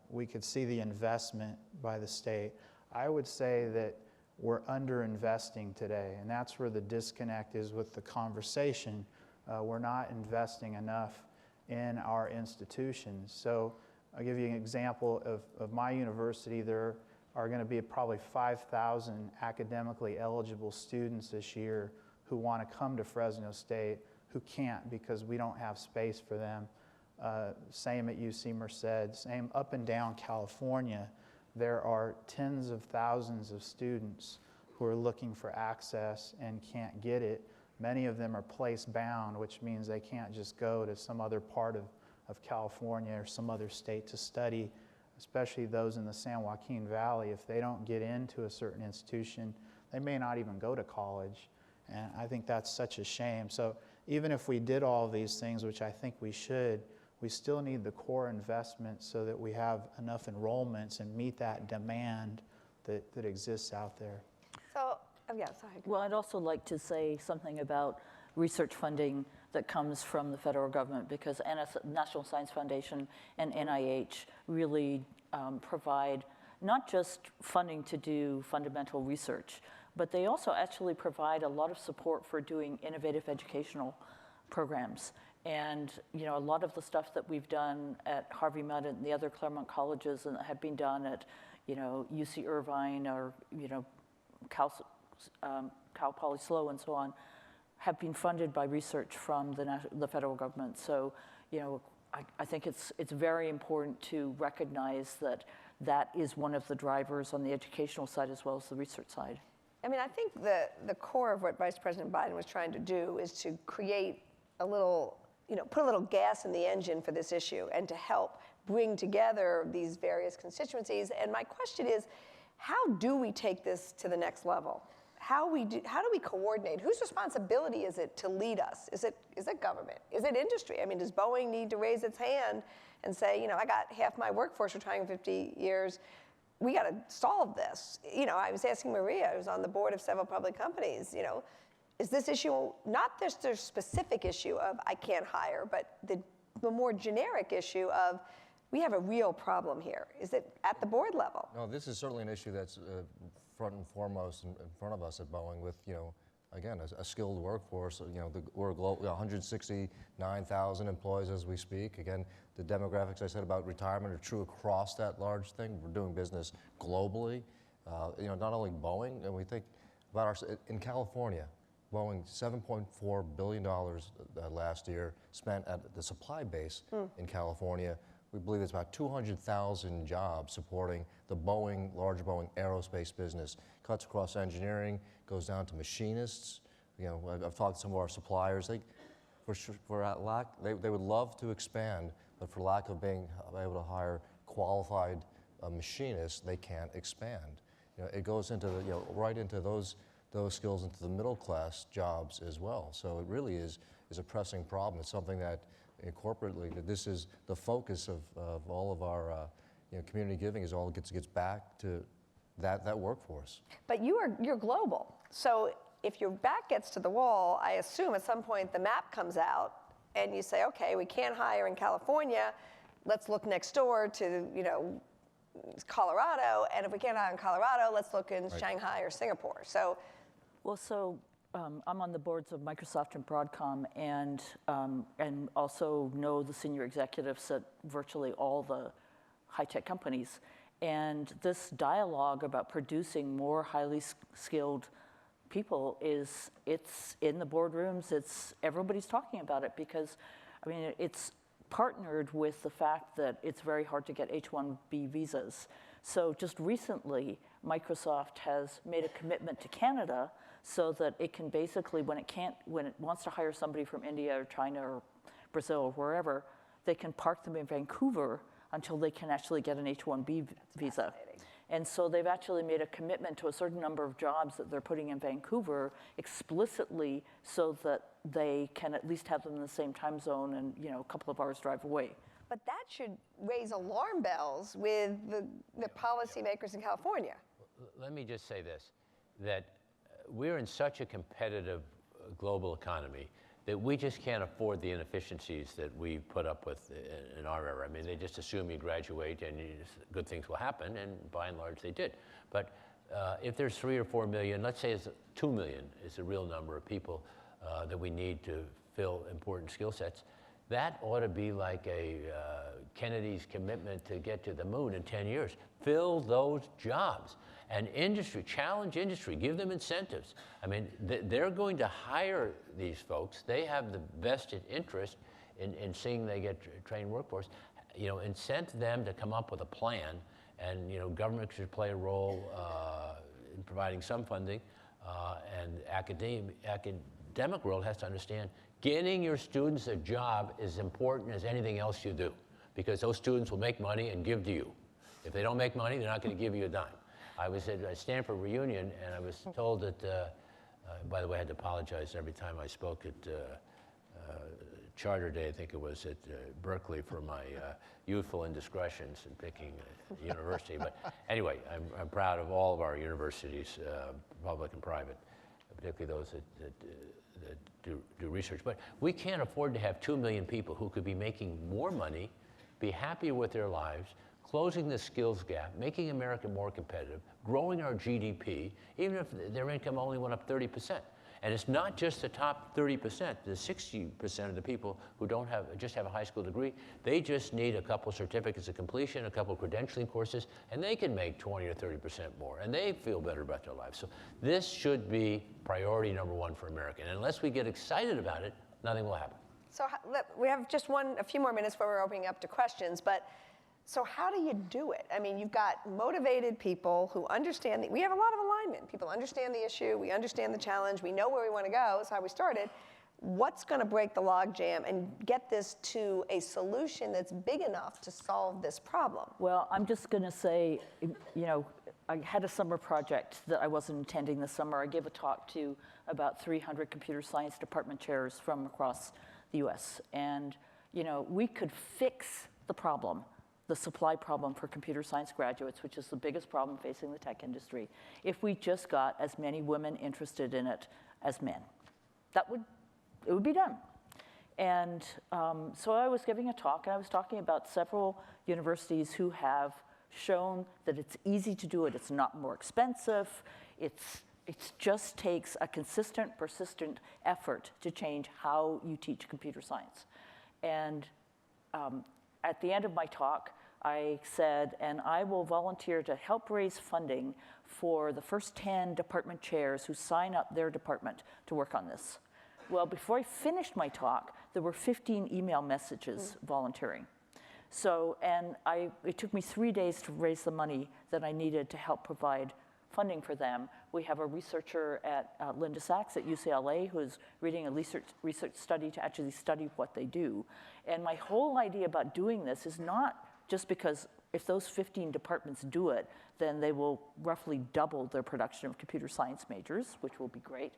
we could see the investment by the state, I would say that we're under-investing today, and that's where the disconnect is with the conversation. We're not investing enough in our institutions. So I'll give you an example of my university. There are going to be probably 5,000 academically eligible students this year who want to come to Fresno State who can't because we don't have space for them. same at UC Merced, same up and down California. There are tens of thousands of students who are looking for access and can't get it. Many of them are place bound, which means they can't just go to some other part of California or some other state to study, especially those in the San Joaquin Valley. If they don't get into a certain institution, they may not even go to college. And I think that's such a shame. So even if we did all of these things, which I think we should, we still need the core investment so that we have enough enrollments and meet that demand that exists out there. So, oh yeah, sorry. Well, I'd also like to say something about research funding that comes from the federal government, because National Science Foundation and NIH really provide not just funding to do fundamental research, but they also actually provide a lot of support for doing innovative educational programs. And a lot of the stuff that we've done at Harvey Mudd and the other Claremont colleges and have been done at UC Irvine or Cal Poly SLO and so on, have been funded by research from the federal government. So, I think it's very important to recognize that is one of the drivers on the educational side as well as the research side. I mean, I think the core of what Vice President Biden was trying to do is to create a little, put a little gas in the engine for this issue and to help bring together these various constituencies. And my question is, how do we take this to the next level? How do we coordinate? Whose responsibility is it to lead us? Is it government? Is it industry? I mean, does Boeing need to raise its hand and say, I got half my workforce retiring in 50 years. We got to solve this. I was asking Maria, who's on the board of several public companies, is this issue not just their specific issue of I can't hire, but the more generic issue of we have a real problem here? Is it at the board level? No, this is certainly an issue that's front and foremost in front of us at Boeing with, again, a skilled workforce. We're global, 169,000 employees as we speak. Again, the demographics I said about retirement are true across that large thing. We're doing business globally. Not only Boeing, and we think about in California, Boeing $7.4 billion last year spent at the supply base in California. We believe it's about 200,000 jobs supporting the large Boeing aerospace business. Cuts across engineering, goes down to machinists. I've talked to some of our suppliers. They would love to expand, but for lack of being able to hire qualified machinists, they can't expand. It goes into right into those skills into the middle class jobs as well. So it really is a pressing problem. It's something that corporately, that this is the focus of all of our community giving is all gets back to that workforce. But you're global. So if your back gets to the wall, I assume at some point the map comes out and you say, okay, we can't hire in California. Let's look next door to Colorado. And if we can't hire in Colorado, let's look in Shanghai or Singapore. So. I'm on the boards of Microsoft and Broadcom, and also know the senior executives at virtually all the high-tech companies. And this dialogue about producing more highly skilled people it's in the boardrooms. Everybody's talking about it because, it's partnered with the fact that it's very hard to get H-1B visas. So just recently, Microsoft has made a commitment to Canada so that it can basically, when it wants to hire somebody from India or China or Brazil or wherever, they can park them in Vancouver until they can actually get an H-1B visa. And so they've actually made a commitment to a certain number of jobs that they're putting in Vancouver explicitly so that they can at least have them in the same time zone and a couple of hours drive away. But that should raise alarm bells with the policymakers in California. Let me just say this, that we're in such a competitive global economy that we just can't afford the inefficiencies that we put up with in our era. They just assume you graduate and good things will happen, and by and large they did. But if there's 3 or 4 million, let's say it's 2 million is the real number of people that we need to fill important skill sets, that ought to be like Kennedy's commitment to get to the moon in 10 years. Fill those jobs. And industry, challenge industry, give them incentives. They're going to hire these folks. They have the vested interest in seeing they get trained workforce, incent them to come up with a plan, and government should play a role in providing some funding, and academic world has to understand getting your students a job is important as anything else you do, because those students will make money and give to you. If they don't make money, they're not going to give you a dime. I was at a Stanford reunion, and I was told that, by the way, I had to apologize every time I spoke at Charter Day, I think it was at Berkeley, for my youthful indiscretions in picking a university. But anyway, I'm proud of all of our universities, public and private, particularly those that do research. But we can't afford to have 2 million people who could be making more money, be happier with their lives, closing the skills gap, making America more competitive, growing our GDP, even if their income only went up 30%. And it's not just the top 30%, the 60% of the people who just have a high school degree. They just need a couple certificates of completion, a couple credentialing courses, and they can make 20 or 30% more, and they feel better about their lives. So this should be priority number one for America. And unless we get excited about it, nothing will happen. So we have just a few more minutes before we're opening up to questions, but so how do you do it? I mean, you've got motivated people who understand, we have a lot of alignment. People understand the issue, we understand the challenge, we know where we want to go, that's how we started. What's going to break the logjam and get this to a solution that's big enough to solve this problem? Well, I'm just going to say, I had a summer project that I wasn't attending this summer. I gave a talk to about 300 computer science department chairs from across the US. And, we could fix the problem, the supply problem for computer science graduates, which is the biggest problem facing the tech industry, if we just got as many women interested in it as men. It would be done. And so I was giving a talk, and I was talking about several universities who have shown that it's easy to do it. It's not more expensive. It just takes a consistent, persistent effort to change how you teach computer science. And at the end of my talk, I said, and I will volunteer to help raise funding for the first 10 department chairs who sign up their department to work on this. Well, before I finished my talk, there were 15 email messages volunteering. So, and it took me 3 days to raise the money that I needed to help provide funding for them. We have a researcher at Linda Sachs at UCLA who's reading a research study to actually study what they do. And my whole idea about doing this is not just because if those 15 departments do it, then they will roughly double their production of computer science majors, which will be great.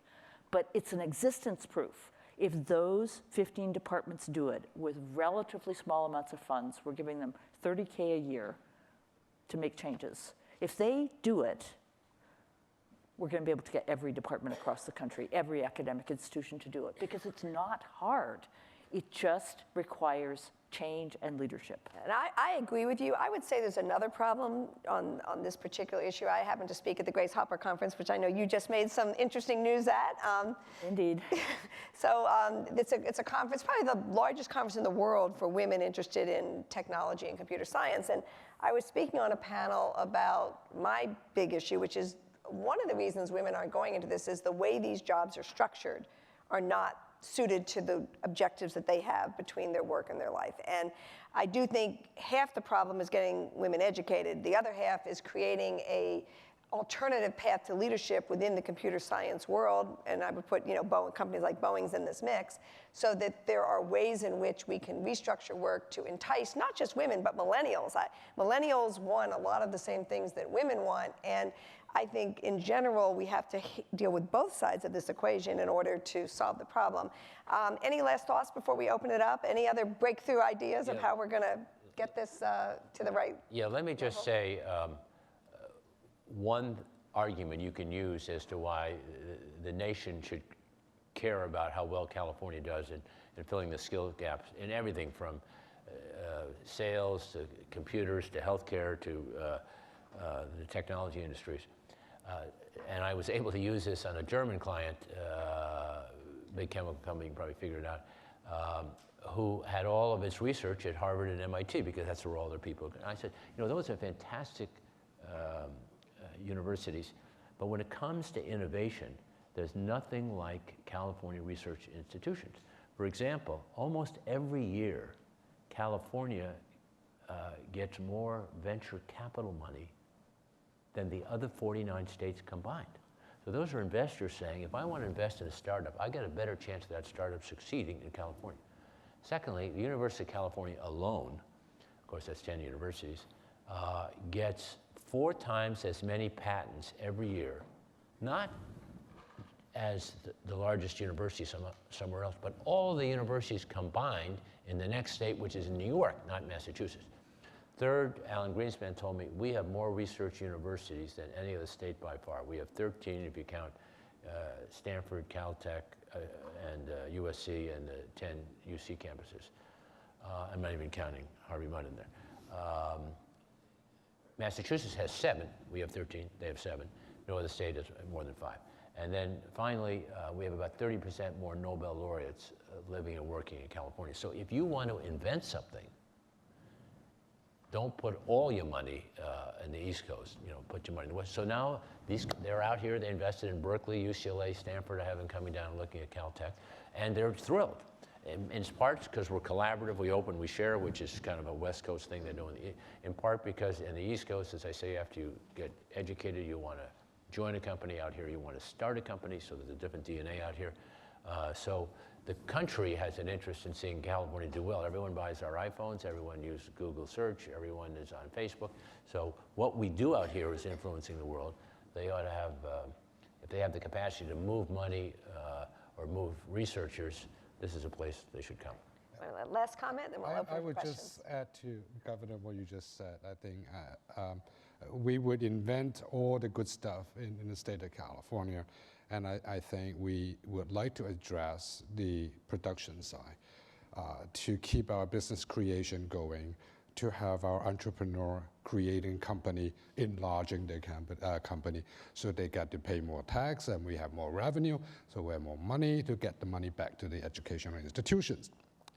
But it's an existence proof. If those 15 departments do it with relatively small amounts of funds, we're giving them $30K a year to make changes. If they do it, we're going to be able to get every department across the country, every academic institution to do it, because it's not hard. It just requires change and leadership. And I agree with you. I would say there's another problem on this particular issue. I happened to speak at the Grace Hopper Conference, which I know you just made some interesting news at. Indeed. So it's a conference, probably the largest conference in the world for women interested in technology and computer science. And I was speaking on a panel about my big issue, which is one of the reasons women aren't going into this is the way these jobs are structured are not suited to the objectives that they have between their work and their life. And I do think half the problem is getting women educated. The other half is creating a alternative path to leadership within the computer science world, and I would put companies like Boeing's in this mix, so that there are ways in which we can restructure work to entice not just women, but millennials. Millennials want a lot of the same things that women want, and I think in general we have to deal with both sides of this equation in order to solve the problem. Any last thoughts before we open it up? Any other breakthrough ideas of how we're going to get this to the right? Yeah, let me just say one argument you can use as to why the nation should care about how well California does in filling the skill gaps in everything from sales to computers to healthcare to the technology industries. And I was able to use this on a German client, big chemical company, you can probably figure it out, who had all of its research at Harvard and MIT because that's where all their people go. And I said, those are fantastic universities, but when it comes to innovation, there's nothing like California research institutions. For example, almost every year, California gets more venture capital money than the other 49 states combined. So those are investors saying, if I want to invest in a startup, I got a better chance of that startup succeeding in California. Secondly, the University of California alone, of course that's 10 universities, gets 4 times as many patents every year, not as the largest university somewhere else, but all the universities combined in the next state, which is in New York, not Massachusetts. Third, Alan Greenspan told me, we have more research universities than any other state by far. We have 13 if you count Stanford, Caltech, and USC, and the 10 UC campuses. I'm not even counting Harvey Mudd in there. Massachusetts has 7. We have 13. They have 7. No other state has more than 5. And then finally, we have about 30% more Nobel laureates living and working in California. So if you want to invent something, don't put all your money in the East Coast. Put your money in the West. So now they're out here. They invested in Berkeley, UCLA, Stanford. I have them coming down and looking at Caltech, and they're thrilled. In part because we're collaborative, we open, we share, which is kind of a West Coast thing they're doing. In part because in the East Coast, as I say, after you get educated, you want to join a company out here, you want to start a company, so there's a different DNA out here. So the country has an interest in seeing California do well. Everyone buys our iPhones, everyone uses Google search, everyone is on Facebook. So what we do out here is influencing the world. They ought to have, if they have the capacity to move money or move researchers, this is a place they should come. Last comment, then we'll open I for would questions. just add to, Governor, what you just said. I think we would invent all the good stuff in the state of California, and I think we would like to address the production side to keep our business creation going, to have our entrepreneur creating company enlarging their company so they get to pay more tax and we have more revenue, so we have more money to get the money back to the educational institutions.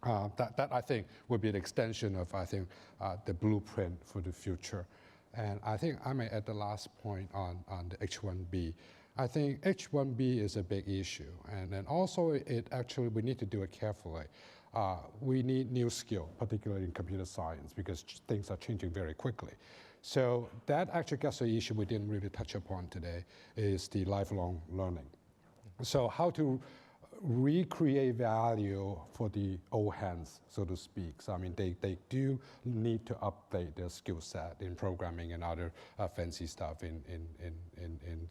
That I think would be an extension of, the blueprint for the future. And I think I may add the last point on the H-1B. I think H-1B is a big issue, and then also we need to do it carefully. We need new skill, particularly in computer science, because things are changing very quickly. So that actually gets to the issue we didn't really touch upon today, is the lifelong learning. So how to recreate value for the old hands, so to speak. So I mean, they do need to update their skill set in programming and other fancy stuff in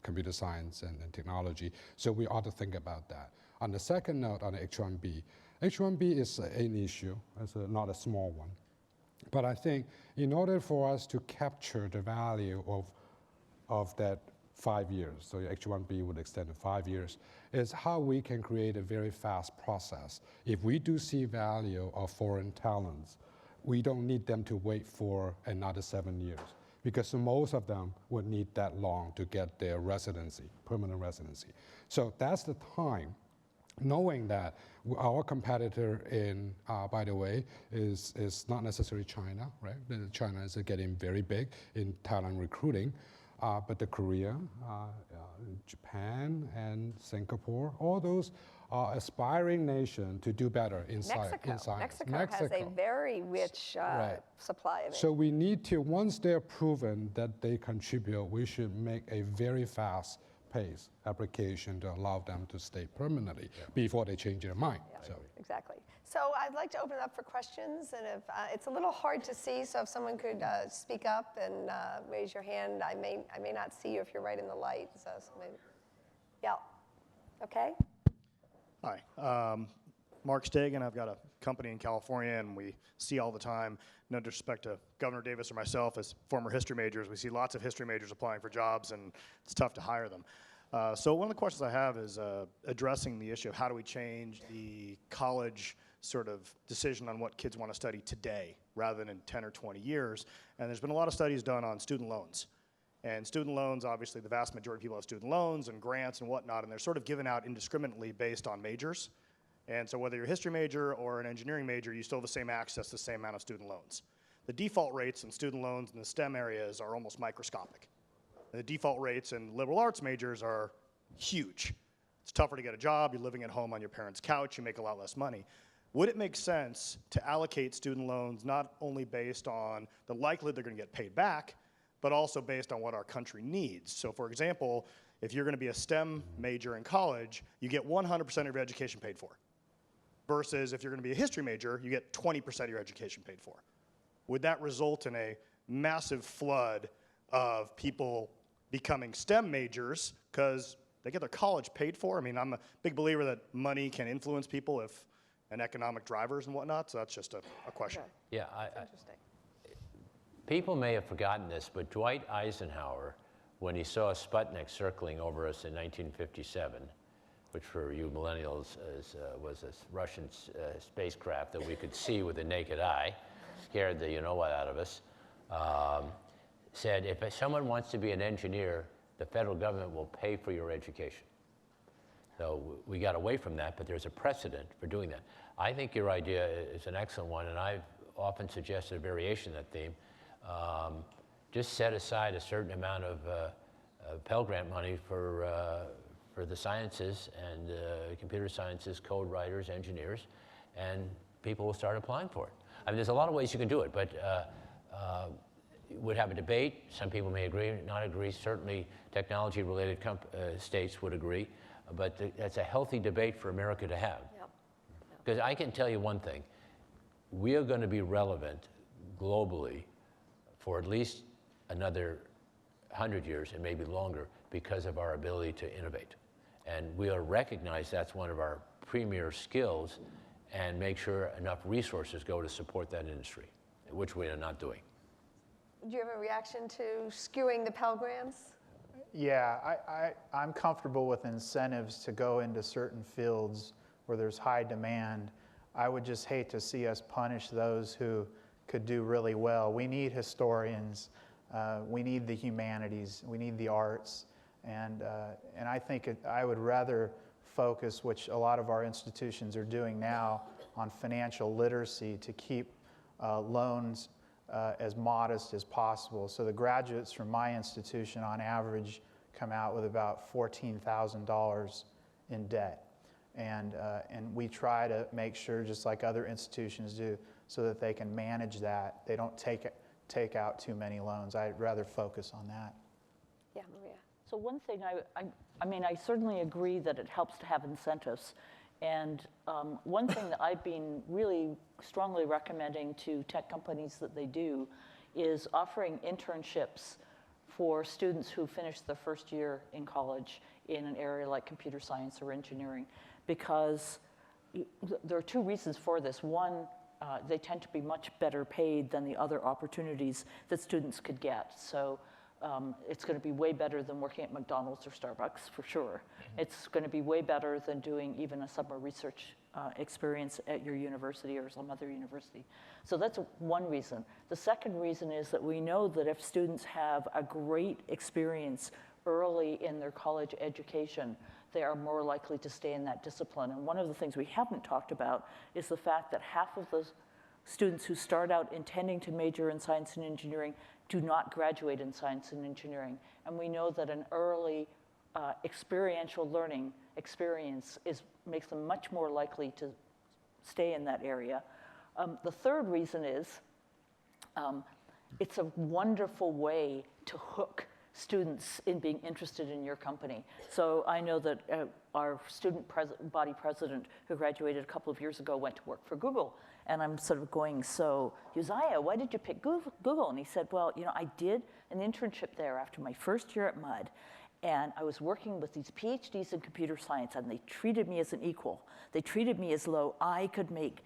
computer science and technology. So we ought to think about that. On the second note, on H-1B, H-1B is an issue, it's not a small one. But I think in order for us to capture the value of that 5 years, so H-1B would extend to 5 years, is how we can create a very fast process. If we do see value of foreign talents, we don't need them to wait for another 7 years, because most of them would need that long to get their residency, permanent residency. So that's the time, knowing that our competitor in, by the way, is not necessarily China, right? China is getting very big in talent recruiting. But the Korea, Japan, and Singapore, all those are aspiring nations to do better in science. Mexico has a very rich supply of it. So we need to, once they're proven that they contribute, we should make a very fast pace application to allow them to stay permanently before they change their mind. Yeah, so. Exactly. So I'd like to open it up for questions, and if it's a little hard to see, so if someone could speak up and raise your hand, I may not see you if you're right in the light. So maybe, yeah, okay. Hi, Mark Stagan. I've got a company in California, and we see all the time, no disrespect to Governor Davis or myself as former history majors, we see lots of history majors applying for jobs, and it's tough to hire them. So one of the questions I have is addressing the issue of how do we change the college sort of decision on what kids want to study today rather than in 10 or 20 years. And there's been a lot of studies done on student loans. And student loans, obviously, the vast majority of people have student loans and grants and whatnot, and they're sort of given out indiscriminately based on majors. And so whether you're a history major or an engineering major, you still have the same access to the same amount of student loans. The default rates in student loans in the STEM areas are almost microscopic. The default rates in liberal arts majors are huge. It's tougher to get a job, you're living at home on your parents' couch, you make a lot less money. Would it make sense to allocate student loans not only based on the likelihood they're going to get paid back, but also based on what our country needs? So for example, if you're going to be a STEM major in college, you get 100% of your education paid for. Versus if you're going to be a history major, you get 20% of your education paid for. Would that result in a massive flood of people becoming STEM majors because they get their college paid for? I mean, I'm a big believer that money can influence people if and economic drivers and whatnot, so that's just a question. Okay. Yeah, Interesting. people may have forgotten this, but Dwight Eisenhower, when he saw Sputnik circling over us in 1957, which for you millennials was a Russian spacecraft that we could see with the naked eye, scared the you-know-what out of us, said, if someone wants to be an engineer, the federal government will pay for your education. So we got away from that, but there's a precedent for doing that. I think your idea is an excellent one, and I've often suggested a variation of that theme. Just set aside a certain amount of Pell Grant money for the sciences and computer sciences, code writers, engineers, and people will start applying for it. I mean, there's a lot of ways you can do it, but would have a debate. Some people may agree, not agree. Certainly, technology-related states would agree, but that's a healthy debate for America to have. Because I can tell you one thing, we are going to be relevant globally for at least another 100 years and maybe longer because of our ability to innovate. And we'll recognize that's one of our premier skills and make sure enough resources go to support that industry, which we are not doing. Do you have a reaction to skewing the Pell Grants? Yeah, I'm comfortable with incentives to go into certain fields where there's high demand. I would just hate to see us punish those who could do really well. We need historians, we need the humanities, we need the arts, and I think I would rather focus, which a lot of our institutions are doing now, on financial literacy to keep loans as modest as possible. So the graduates from my institution on average come out with about $14,000 in debt. And we try to make sure, just like other institutions do, so that they can manage that. They don't take out too many loans. I'd rather focus on that. Yeah, Maria. So one thing, I mean, I certainly agree that it helps to have incentives. And one thing that I've been really strongly recommending to tech companies that they do is offering internships for students who finish their first year in college in an area like computer science or engineering. Because there are two reasons for this. One, they tend to be much better paid than the other opportunities that students could get. So it's going to be way better than working at McDonald's or Starbucks, for sure. It's going to be way better than doing even a summer research experience at your university or some other university. So that's one reason. The second reason is that we know that if students have a great experience early in their college education, they are more likely to stay in that discipline. And one of the things we haven't talked about is the fact that half of the students who start out intending to major in science and engineering do not graduate in science and engineering. And we know that an early experiential learning experience makes them much more likely to stay in that area. The third reason is it's a wonderful way to hook students in being interested in your company. So I know that our student body president who graduated a couple of years ago went to work for Google. And I'm sort of going, so Uzziah, why did you pick Google? And he said, well, you know, I did an internship there after my first year at MUD. And I was working with these PhDs in computer science, and they treated me as an equal. They treated me as though I could make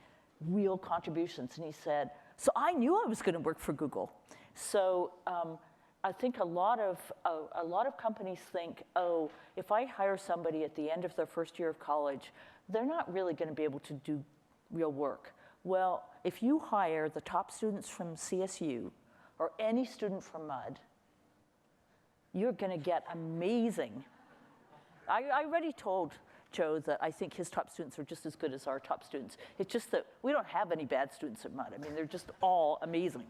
real contributions. And he said, so I knew I was going to work for Google. So I think a lot of companies think, oh, if I hire somebody at the end of their first year of college, they're not really going to be able to do real work. Well, if you hire the top students from CSU or any student from MUD, you're going to get amazing. I already told Joe that I think his top students are just as good as our top students. It's just that we don't have any bad students at MUD. I mean, they're just all amazing.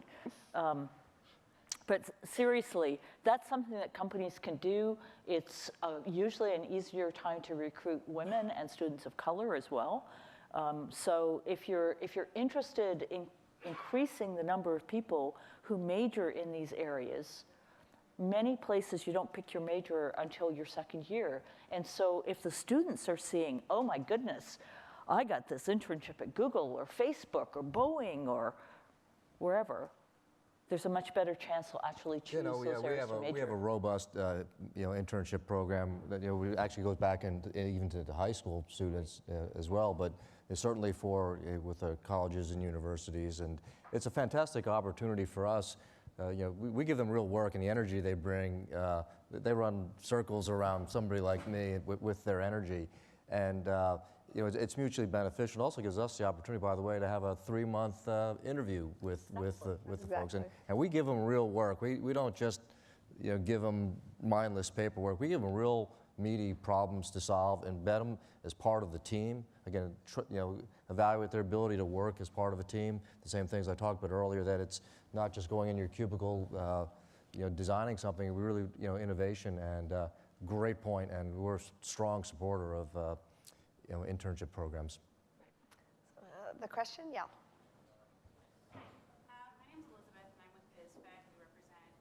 But seriously, that's something that companies can do. It's usually an easier time to recruit women and students of color as well. So if you're interested in increasing the number of people who major in these areas, many places you don't pick your major until your second year. And so if the students are seeing, oh my goodness, I got this internship at Google or Facebook or Boeing or wherever, there's a much better chance they'll actually choose those areas to major. We have a robust internship program that actually goes back even to the high school students as well, but it's certainly for with the colleges and universities, and it's a fantastic opportunity for us. We give them real work, and the energy they bring, they run circles around somebody like me with their energy, and it's mutually beneficial. It also gives us the opportunity, by the way, to have a 3-month interview with the folks, and we give them real work. We don't just give them mindless paperwork. We give them real meaty problems to solve, embed them as part of the team. Again, evaluate their ability to work as part of a team. The same things I talked about earlier, that it's not just going in your cubicle, designing something. We really, innovation, and great point, and we're a strong supporter of internship programs. The question, yeah. My name is Elizabeth, and I'm with BizFed. We represent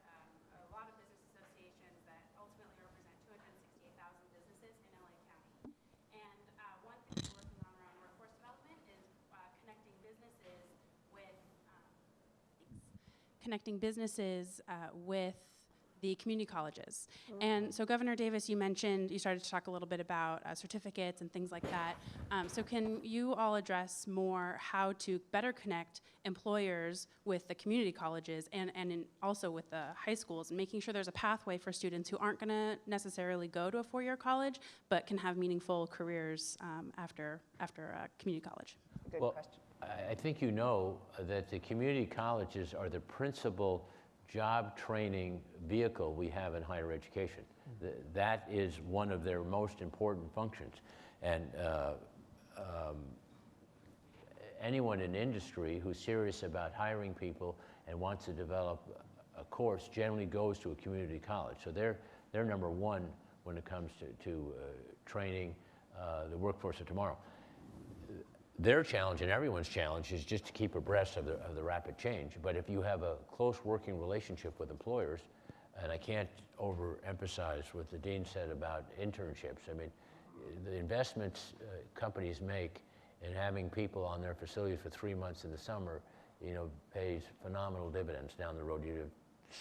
a lot of business associations that ultimately represent 268,000 businesses in LA County. And one thing we're working on around workforce development is connecting businesses with the community colleges. And so Governor Davis, you started to talk a little bit about certificates and things like that. So can you all address more how to better connect employers with the community colleges and also with the high schools, and making sure there's a pathway for students who aren't gonna necessarily go to a 4-year college, but can have meaningful careers after community college? Good question. I think you know that the community colleges are the principal job training vehicle we have in higher education. That is one of their most important functions. And anyone in industry who's serious about hiring people and wants to develop a course generally goes to a community college. So they're number one when it comes to training the workforce of tomorrow. Their challenge and everyone's challenge is just to keep abreast of the rapid change. But if you have a close working relationship with employers, and I can't overemphasize what the dean said about internships. I mean, the investments companies make in having people on their facilities for 3 months in the summer, pays phenomenal dividends down the road. You have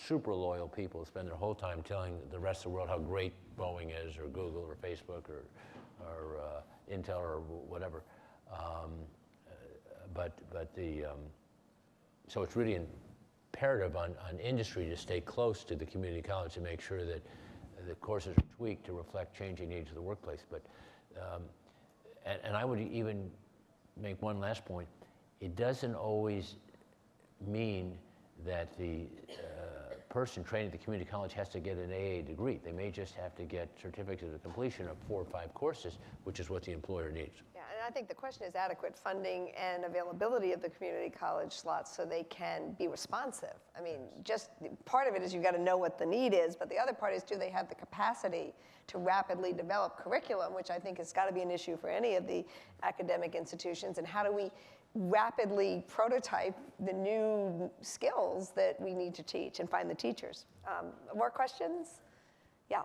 super loyal people who spend their whole time telling the rest of the world how great Boeing is, or Google, or Facebook, or Intel, or whatever. So it's really imperative on industry to stay close to the community college to make sure that the courses are tweaked to reflect changing needs of the workplace. But and I would even make one last point. It doesn't always mean that the person trained at the community college has to get an AA degree. They may just have to get certificates of completion of 4 or 5 courses, which is what the employer needs. Yeah, and I think the question is adequate funding and availability of the community college slots so they can be responsive. I mean, just part of it is you've got to know what the need is, but the other part is, do they have the capacity to rapidly develop curriculum, which I think has got to be an issue for any of the academic institutions, and how do we rapidly prototype the new skills that we need to teach and find the teachers. More questions? Yeah.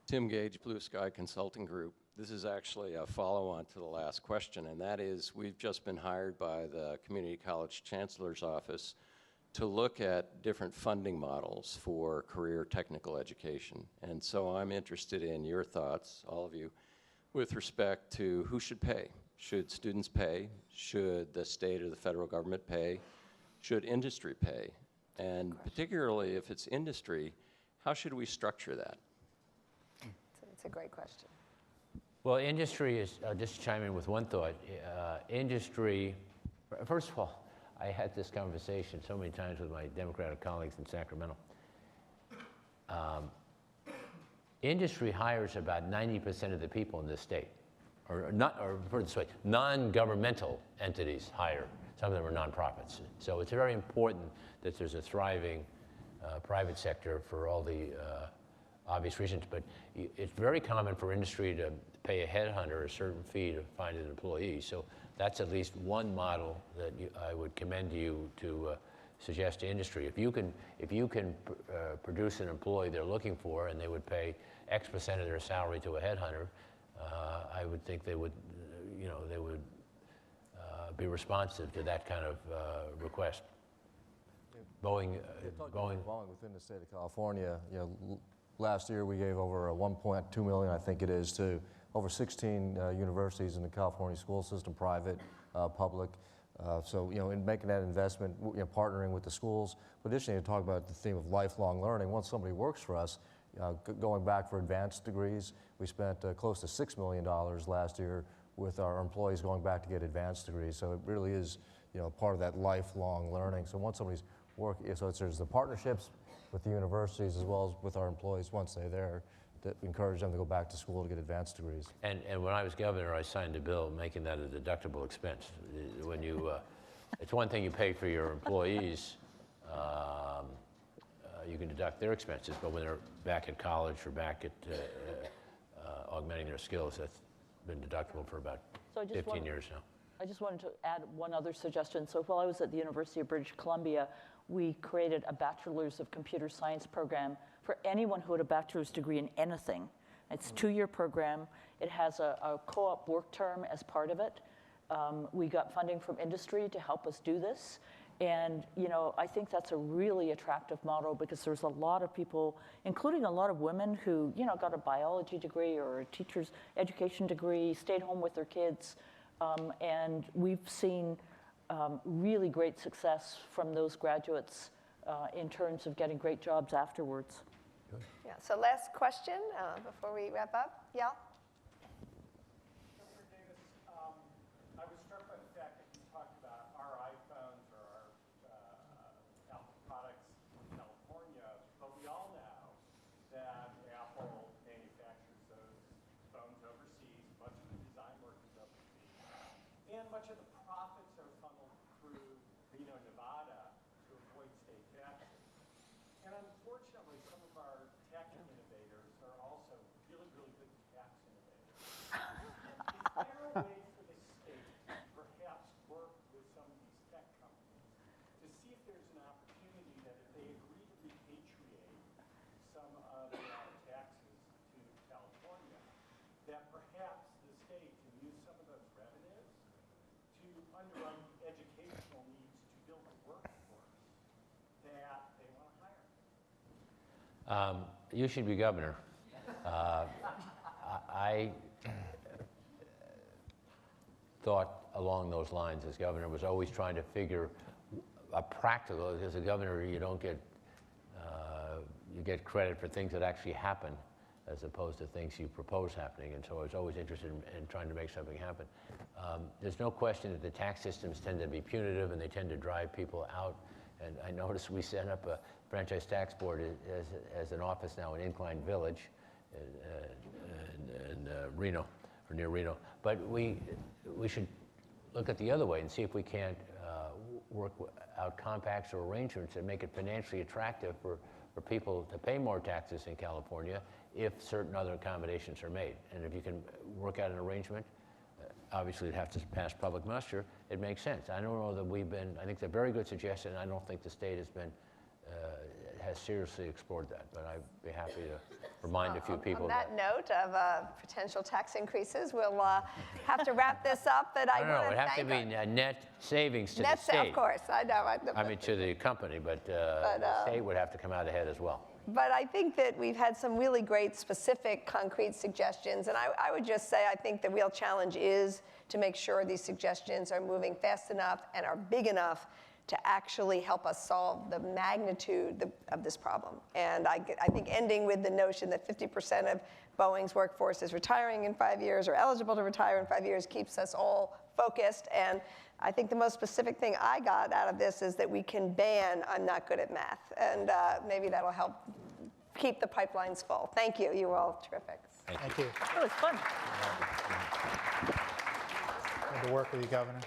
Tim Gage, Blue Sky Consulting Group. This is actually a follow-on to the last question, and that is, we've just been hired by the Community College Chancellor's Office to look at different funding models for career technical education. And so I'm interested in your thoughts, all of you, with respect to who should pay. Should students pay? Should the state or the federal government pay? Should industry pay? And particularly if it's industry, how should we structure that? It's a great question. Well, industry is, just to chime in with one thought, industry, first of all, I had this conversation so many times with my Democratic colleagues in Sacramento. Industry hires about 90% of the people in this state. Or put it this way, non-governmental entities hire. So Some of them are nonprofits. So it's very important that there's a thriving private sector for all the obvious reasons. But it's very common for industry to pay a headhunter a certain fee to find an employee. So that's at least one model that I would commend you to suggest to industry. If you can produce an employee they're looking for, and they would pay X% of their salary to a headhunter, I would think they would, be responsive to that kind of request. Boeing within the state of California, last year we gave over 1.2 million, I think it is, to over 16 universities in the California school system, private, public. So, in making that investment, partnering with the schools. But additionally, to talk about the theme of lifelong learning, once somebody works for us, going back for advanced degrees, we spent close to $6 million last year with our employees going back to get advanced degrees. So it really is, part of that lifelong learning. So once somebody's there's the partnerships with the universities as well as with our employees once they're there, to encourage them to go back to school to get advanced degrees. And when I was governor, I signed a bill making that a deductible expense. When you, it's one thing you pay for your employees, you can deduct their expenses, but when they're back at college or back at augmenting their skills, that's been deductible for about 15 years now. I just wanted to add one other suggestion. So while I was at the University of British Columbia, we created a Bachelor's of Computer Science program for anyone who had a bachelor's degree in anything. It's a 2-year program. It has a co-op work term as part of it. We got funding from industry to help us do this. And, I think that's a really attractive model because there's a lot of people, including a lot of women who, got a biology degree or a teacher's education degree, stayed home with their kids. And we've seen really great success from those graduates in terms of getting great jobs afterwards. Good. Yeah, so last question before we wrap up. Yeah? Dr. Davis, I was struck by the fact that you talked about our iPhones or our Apple products in California, but we all know that Apple manufactures those phones overseas, much of the design work is overseas, and much of the profits are funneled through Reno, Nevada to avoid state taxes. And unfortunately, some of our tech innovators are also really, really good tax innovators. Is there a way for the state to perhaps work with some of these tech companies to see if there's an opportunity that if they agree to repatriate some of their taxes to California, that perhaps the state can use some of those revenues to underwrite the educational needs to build a workforce that they want to hire? You should be governor. I thought along those lines as governor, was always trying to figure a practical, as a governor you don't get, you get credit for things that actually happen as opposed to things you propose happening, and so I was always interested in trying to make something happen. There's no question that the tax systems tend to be punitive and they tend to drive people out, and I noticed we set up a franchise tax board as an office now in Incline Village in Reno, or near Reno. But we should look at the other way and see if we can't work out compacts or arrangements that make it financially attractive for people to pay more taxes in California if certain other accommodations are made. And if you can work out an arrangement, obviously it'd have to pass public muster, it makes sense. I don't know that I think it's a very good suggestion. I don't think the state has seriously explored that, but I'd be happy to remind a few people. On that note of potential tax increases, we'll have to wrap this up. But No, it has to be net savings to the state. Of course, I know. I mean, to the company, but the state would have to come out ahead as well. But I think that we've had some really great, specific, concrete suggestions. And I would just say I think the real challenge is to make sure these suggestions are moving fast enough and are big enough to actually help us solve the magnitude of this problem. And I think ending with the notion that 50% of Boeing's workforce is retiring in 5 years or eligible to retire in 5 years keeps us all focused. And I think the most specific thing I got out of this is that we can ban I'm not good at math. And maybe that'll help keep the pipelines full. Thank you. You were all terrific. Thank you. It was fun. Good to work with you, Governor.